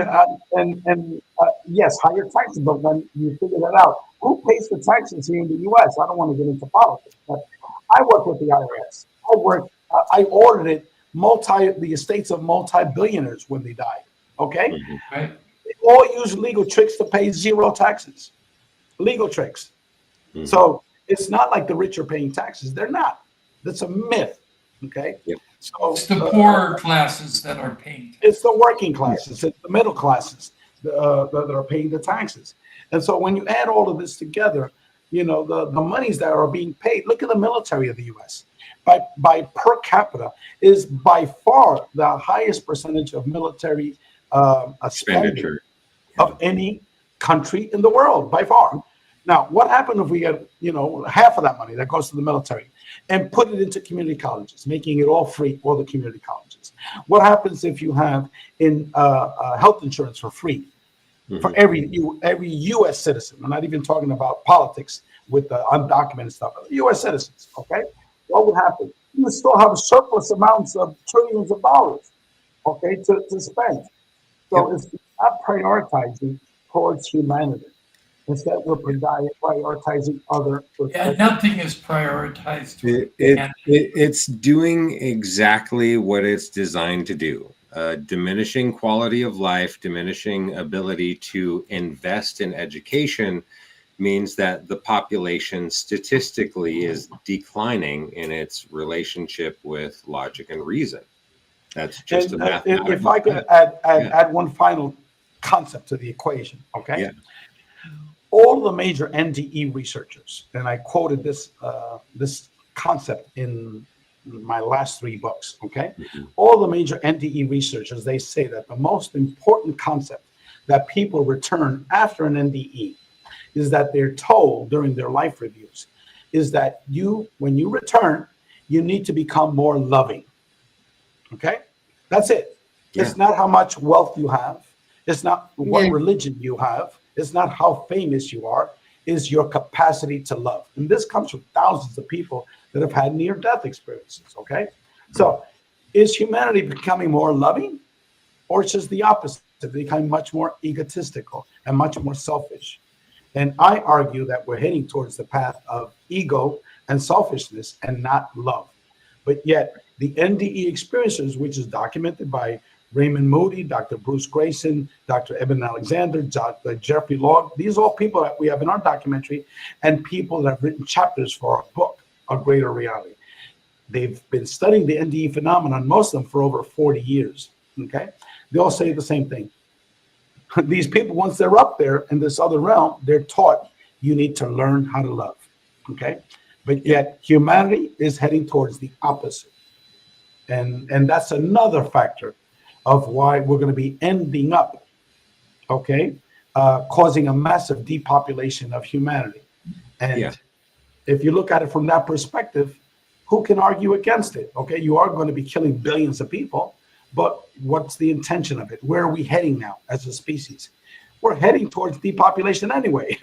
yes, higher taxes, but when you figure that out, who pays the taxes here in the U.S.? I don't want to get into politics, but I work with the IRS. I audited the estates of multi-billionaires when they died, okay? Right. They all use legal tricks to pay zero taxes. Legal tricks. So it's not like the rich are paying taxes. They're not. That's a myth, okay? So it's the poorer classes that are paying. It's the working classes, it's the middle classes that are paying the taxes. And so when you add all of this together, the monies that are being paid, look at the military of the U.S. By per capita is by far the highest percentage of military expenditure of any country in the world, by far. Now, what happened if we get, half of that money that goes to the military and put it into community colleges, making it all free, all the community colleges? What happens if you have health insurance for free for every U.S. citizen? I'm not even talking about politics with the undocumented stuff. U.S. citizens, okay? What would happen? You would still have surplus amounts of trillions of dollars, okay, to spend. So it's not prioritizing towards humanity. Instead, we're prioritizing other. Nothing is prioritized. It's doing exactly what it's designed to do. Diminishing quality of life, diminishing ability to invest in education means that the population statistically is declining in its relationship with logic and reason. That's just a mathematical. If I could add one final concept to the equation, okay? Yeah. All the major N.D.E. researchers, and I quoted this concept in my last 3 books, okay? All the major N.D.E. researchers, they say that the most important concept that people return after an N.D.E. is that they're told during their life reviews is that when you return, you need to become more loving. Okay? That's it. Yeah. It's not how much wealth you have. It's not what Yeah. religion you have. It's not how famous you are. It's your capacity to love. And this comes from thousands of people that have had near-death experiences. Okay? So is humanity becoming more loving, or it's just the opposite, becoming much more egotistical and much more selfish? And I argue that we're heading towards the path of ego and selfishness and not love. But yet the N.D.E experiences, which is documented by Raymond Moody, Dr. Bruce Grayson, Dr. Eben Alexander, Dr. Jeffrey Log, these are all people that we have in our documentary and people that have written chapters for our book, A Greater Reality. They've been studying the N.D.E phenomenon, most of them, for over 40 years. Okay? They all say the same thing. These people, once they're up there in this other realm, they're taught you need to learn how to love. Okay? But yet humanity is heading towards the opposite. And that's another factor of why we're going to be ending up, okay, causing a massive depopulation of humanity. And if you look at it from that perspective, who can argue against it? Okay, you are going to be killing billions of people, but what's the intention of it? Where are we heading now as a species? We're heading towards depopulation anyway.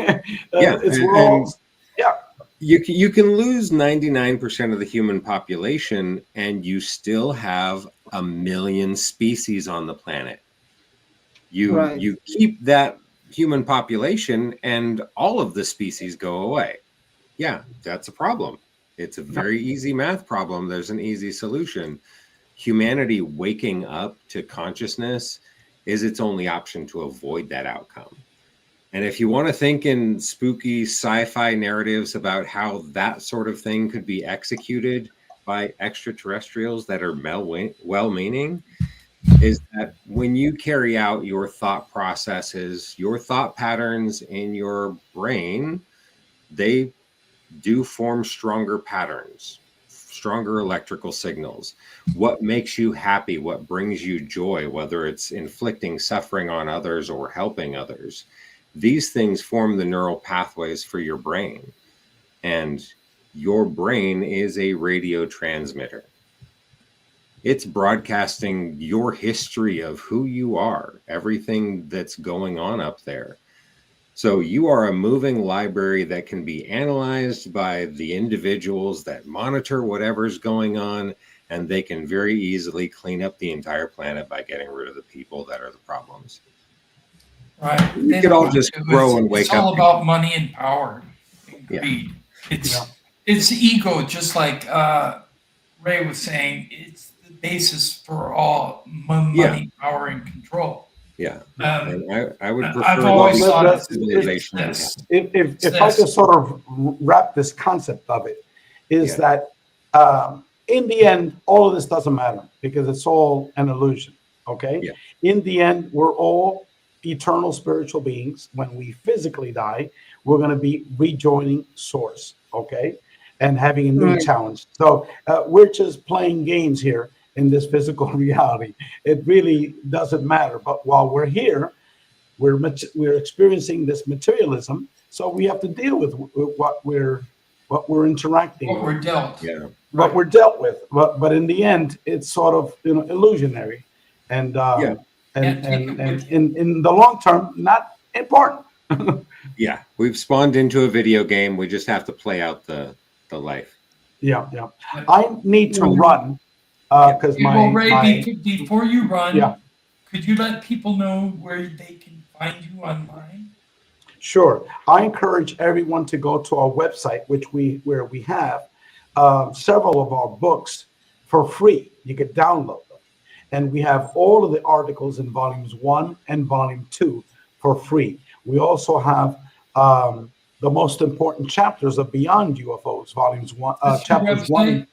You can lose 99% of the human population and you still have 1 million species on the planet. You keep that human population and all of the species go away. Yeah, that's a problem. It's a very easy math problem. There's an easy solution. Humanity waking up to consciousness is its only option to avoid that outcome. And if you want to think in spooky sci-fi narratives about how that sort of thing could be executed by extraterrestrials that are well-meaning, is that when you carry out your thought processes, your thought patterns in your brain, they do form stronger patterns, stronger electrical signals. What makes you happy, what brings you joy, whether it's inflicting suffering on others or helping others, these things form the neural pathways for your brain. And your brain is a radio transmitter. It's broadcasting your history of who you are, everything that's going on up there. So you are a moving library that can be analyzed by the individuals that monitor whatever's going on, and they can very easily clean up the entire planet by getting rid of the people that are the problems. Right. We could all just grow and wake up. It's all about money and power and greed. It's ego, just like Ray was saying. It's the basis for all money, power, and control. Yeah, and I would prefer I've always thought civilization. If I could sort of wrap this concept of it, is that in the end, all of this doesn't matter because it's all an illusion. Okay. In the end, we're all eternal spiritual beings. When we physically die, we're going to be rejoining source. Okay. And having a new challenge. So we're just playing games here in this physical reality. It really doesn't matter. But while we're here, we're experiencing this materialism. So we have to deal with what we're interacting with. What we're dealt. What we're dealt with. But in the end, it's sort of illusionary. And in the long term, not important. Yeah, we've spawned into a video game. We just have to play out the life. Yeah. I need to run because before you run, could you let people know where they can find you online? Sure. I encourage everyone to go to our website, where we have several of our books for free. You can download them. And we have all of the articles in volumes 1 and volume 2 for free. We also have the most important chapters of Beyond UFOs, volumes 1, chapters 1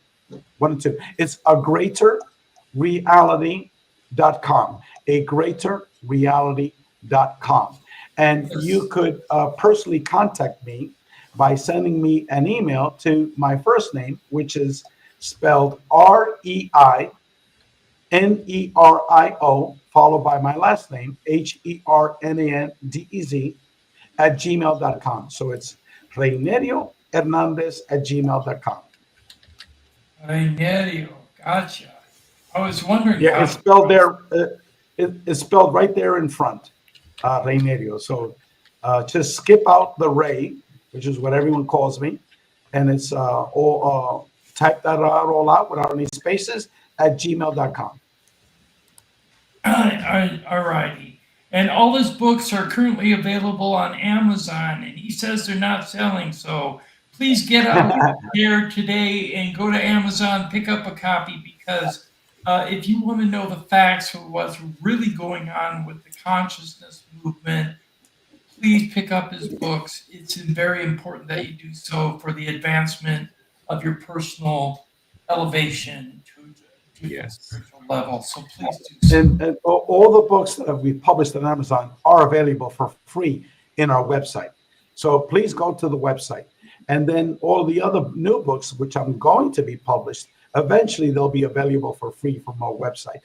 and 2. It's agreaterreality.com, agreaterreality.com. And you could personally contact me by sending me an email to my first name, which is spelled REINERIO, followed by my last name, HERNANDEZ, Hernandez@gmail.com. So it's REINERIO Hernandez@gmail.com. REINERIO, gotcha. I was wondering. Yeah, it's spelled there. It's spelled right there in front, REINERIO. So just skip out the Ray, which is what everyone calls me, and it's all type that out all out without any spaces at gmail.com. All righty. And all his books are currently available on Amazon, and he says they're not selling. So please get out there today and go to Amazon, pick up a copy, because if you want to know the facts of what's really going on with the consciousness movement, please pick up his books. It's very important that you do so for the advancement of your personal elevation to the spiritual level. So please do so. And all the books that we published on Amazon are available for free in our website. So please go to the website. And then all the other new books, which I'm going to be published, eventually they'll be available for free from our website.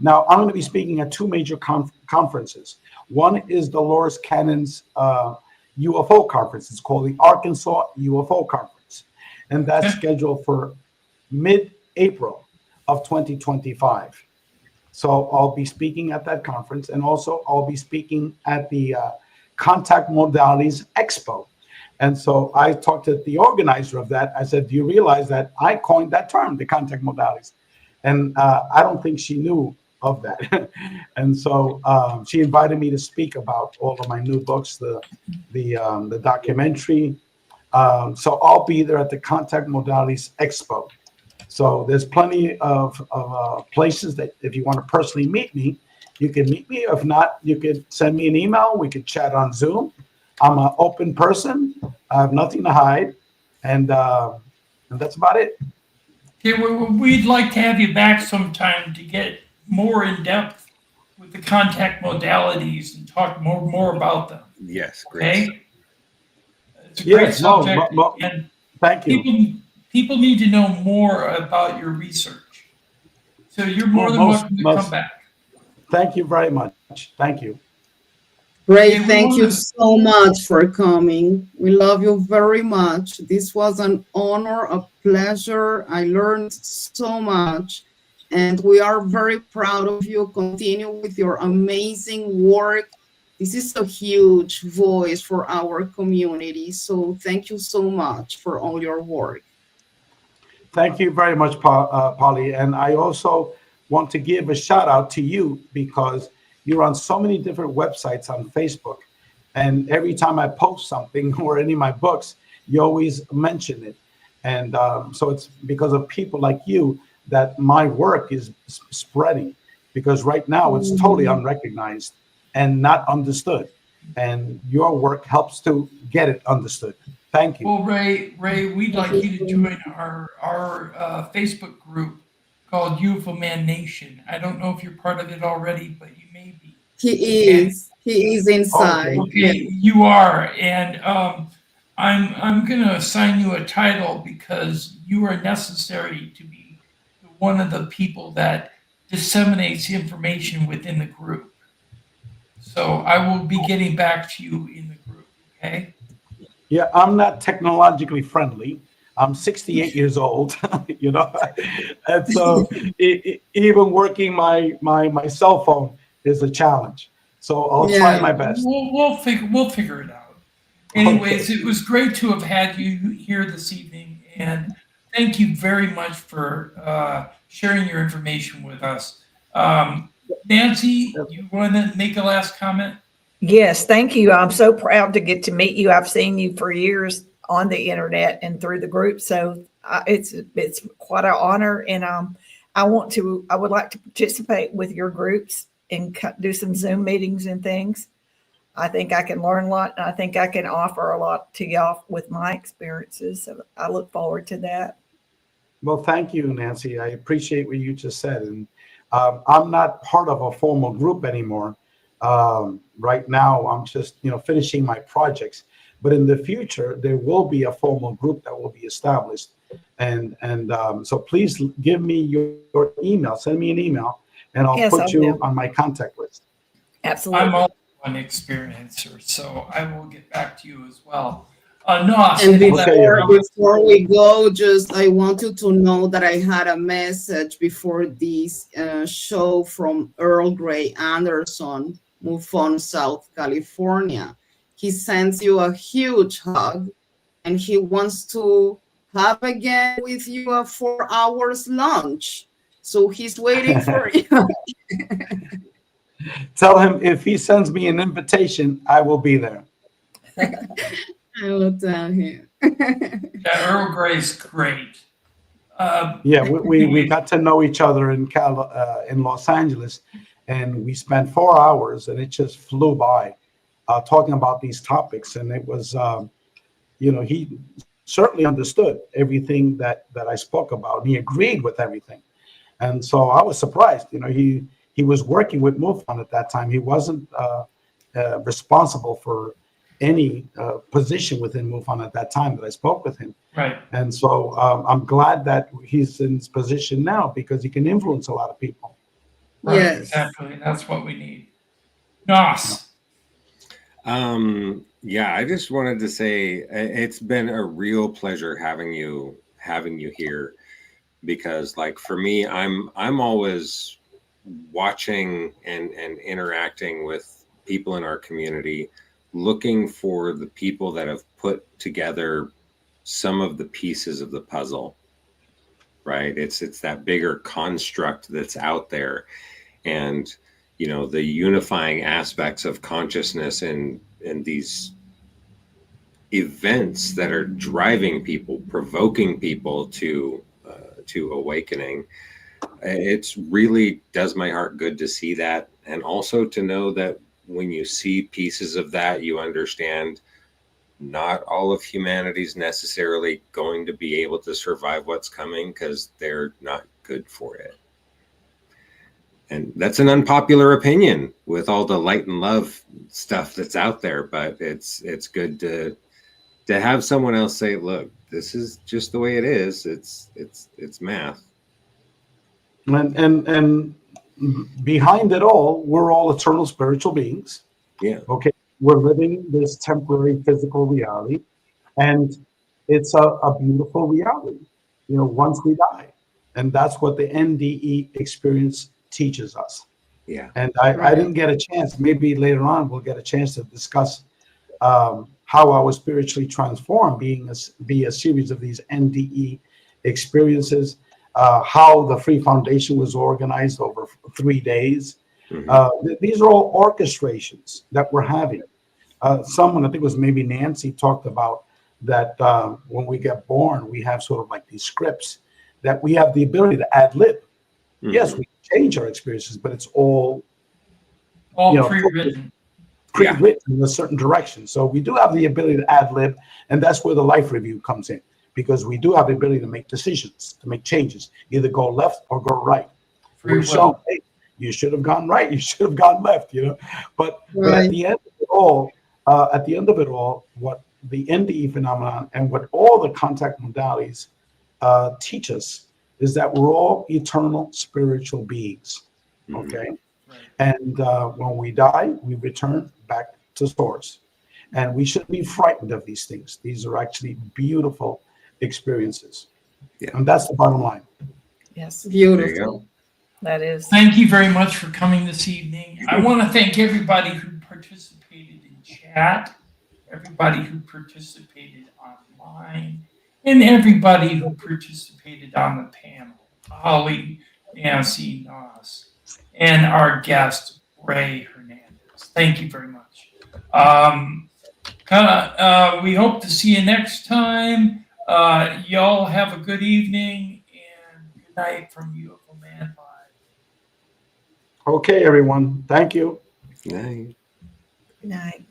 Now, I'm going to be speaking at two major conferences. One is Dolores Cannon's UFO conference. It's called the Arkansas UFO Conference. And that's scheduled for mid-April of 2025. So I'll be speaking at that conference. And also I'll be speaking at the Contact Modalities Expo. And so I talked to the organizer of that. I said, do you realize that I coined that term, the contact modalities? And I don't think she knew of that. And so she invited me to speak about all of my new books, the documentary. So I'll be there at the Contact Modalities Expo. So there's plenty of places that if you want to personally meet me, you can meet me. If not, you could send me an email. We could chat on Zoom. I'm an open person. I have nothing to hide. And that's about it. Okay, we'd like to have you back sometime to get more in depth with the contact modalities and talk more about them. Yes, great. Okay? It's a great subject. And thank you. People need to know more about your research. So you're more than welcome to come back. Thank you very much. Thank you. Ray, thank you so much for coming. We love you very much. This was an honor, a pleasure. I learned so much, and we are very proud of you. Continue with your amazing work. This is a huge voice for our community. So thank you so much for all your work. Thank you very much, Polly. And I also want to give a shout out to you because you're on so many different websites on Facebook. And every time I post something or any of my books, you always mention it. And so it's because of people like you that my work is spreading, because right now it's totally unrecognized and not understood. And your work helps to get it understood. Thank you. Well, Ray, we'd like you to join our Facebook group called UFO Man Nation. I don't know if you're part of it already, but you may be. He is inside. Okay, you are. And I'm going to assign you a title because you are necessary to be one of the people that disseminates information within the group. So I will be getting back to you in the group, okay? Yeah, I'm not technologically friendly. I'm 68 years old, you know, and so even working my cell phone is a challenge. So I'll try my best. We'll figure it out. Anyways, It was great to have had you here this evening, and thank you very much for sharing your information with us. Nancy, you want to make a last comment? Yes, thank you. I'm so proud to get to meet you. I've seen you for years on the internet and through the group, so it's quite an honor. And I would like to participate with your groups and do some Zoom meetings and things. I think I can learn a lot, and I think I can offer a lot to y'all with my experiences. So I look forward to that. Well, thank you, Nancy. I appreciate what you just said. And I'm not part of a formal group anymore. Right now, I'm just, finishing my projects. But in the future, there will be a formal group that will be established. And so please give me your email. Send me an email, and I'll put you on my contact list. Absolutely. I'm also one experiencer. So I will get back to you as well. No, and before we go, just I want you to know that I had a message before this show from Earl Grey Anderson, MUFON, South California. He sends you a huge hug, and he wants to have again with you a 4 hours lunch. So he's waiting for you. Tell him if he sends me an invitation, I will be there. I will tell him. Yeah, Earl Grey's great. Yeah, we got to know each other in Los Angeles, and we spent 4 hours, and it just flew by, talking about these topics. And it was, he certainly understood everything that I spoke about. And he agreed with everything, and so I was surprised. He was working with MUFON at that time. He wasn't responsible for any position within MUFON at that time that I spoke with him. Right. And so I'm glad that he's in his position now because he can influence a lot of people. Right, yes. Exactly. That's what we need. Nos. Yeah, I just wanted to say it's been a real pleasure having you here, because like for me, I'm always watching and interacting with people in our community, looking for the people that have put together some of the pieces of the puzzle, right? It's that bigger construct that's out there. And, the unifying aspects of consciousness and these events that are driving people, provoking people to awakening. It's really does my heart good to see that. And also to know that when you see pieces of that, you understand not all of humanity's necessarily going to be able to survive what's coming because they're not good for it. And that's an unpopular opinion with all the light and love stuff that's out there, but it's good to have someone else say, look, this is just the way it is. It's math. And behind it all, we're all eternal spiritual beings. Yeah. Okay. We're living this temporary physical reality, and it's a beautiful reality, once we die. And that's what the N.D.E. experience teaches us. Yeah. And I didn't get a chance. Maybe later on we'll get a chance to discuss how I was spiritually transformed, be a series of these N.D.E. experiences, how the Free Foundation was organized over 3 days. Mm-hmm. These are all orchestrations that we're having. Someone, I think it was maybe Nancy, talked about that when we get born, we have sort of like these scripts that we have the ability to ad lib. Mm-hmm. Yes, we change our experiences, but it's all pre-written. In a certain direction. So we do have the ability to ad lib, and that's where the life review comes in, because we do have the ability to make decisions, to make changes, either go left or go right. We're shown, hey, you should have gone right, you should have gone left, But at the end of it all, what the N.D.E. phenomenon and what all the contact modalities teach us is that we're all eternal spiritual beings. Okay. And when we die, we return back to source. And we shouldn't be frightened of these things. These are actually beautiful experiences. Yeah. And that's the bottom line. Yes. Beautiful. That is. Thank you very much for coming this evening. I want to thank everybody who participated in chat, everybody who participated online, and everybody who participated on the panel. Holly, Nancy, Nos, and our guest, Ray Hernandez. Thank you very much. We hope to see you next time. Y'all have a good evening and good night from UFO Man Live. Okay, everyone. Thank you. Good night. Good night.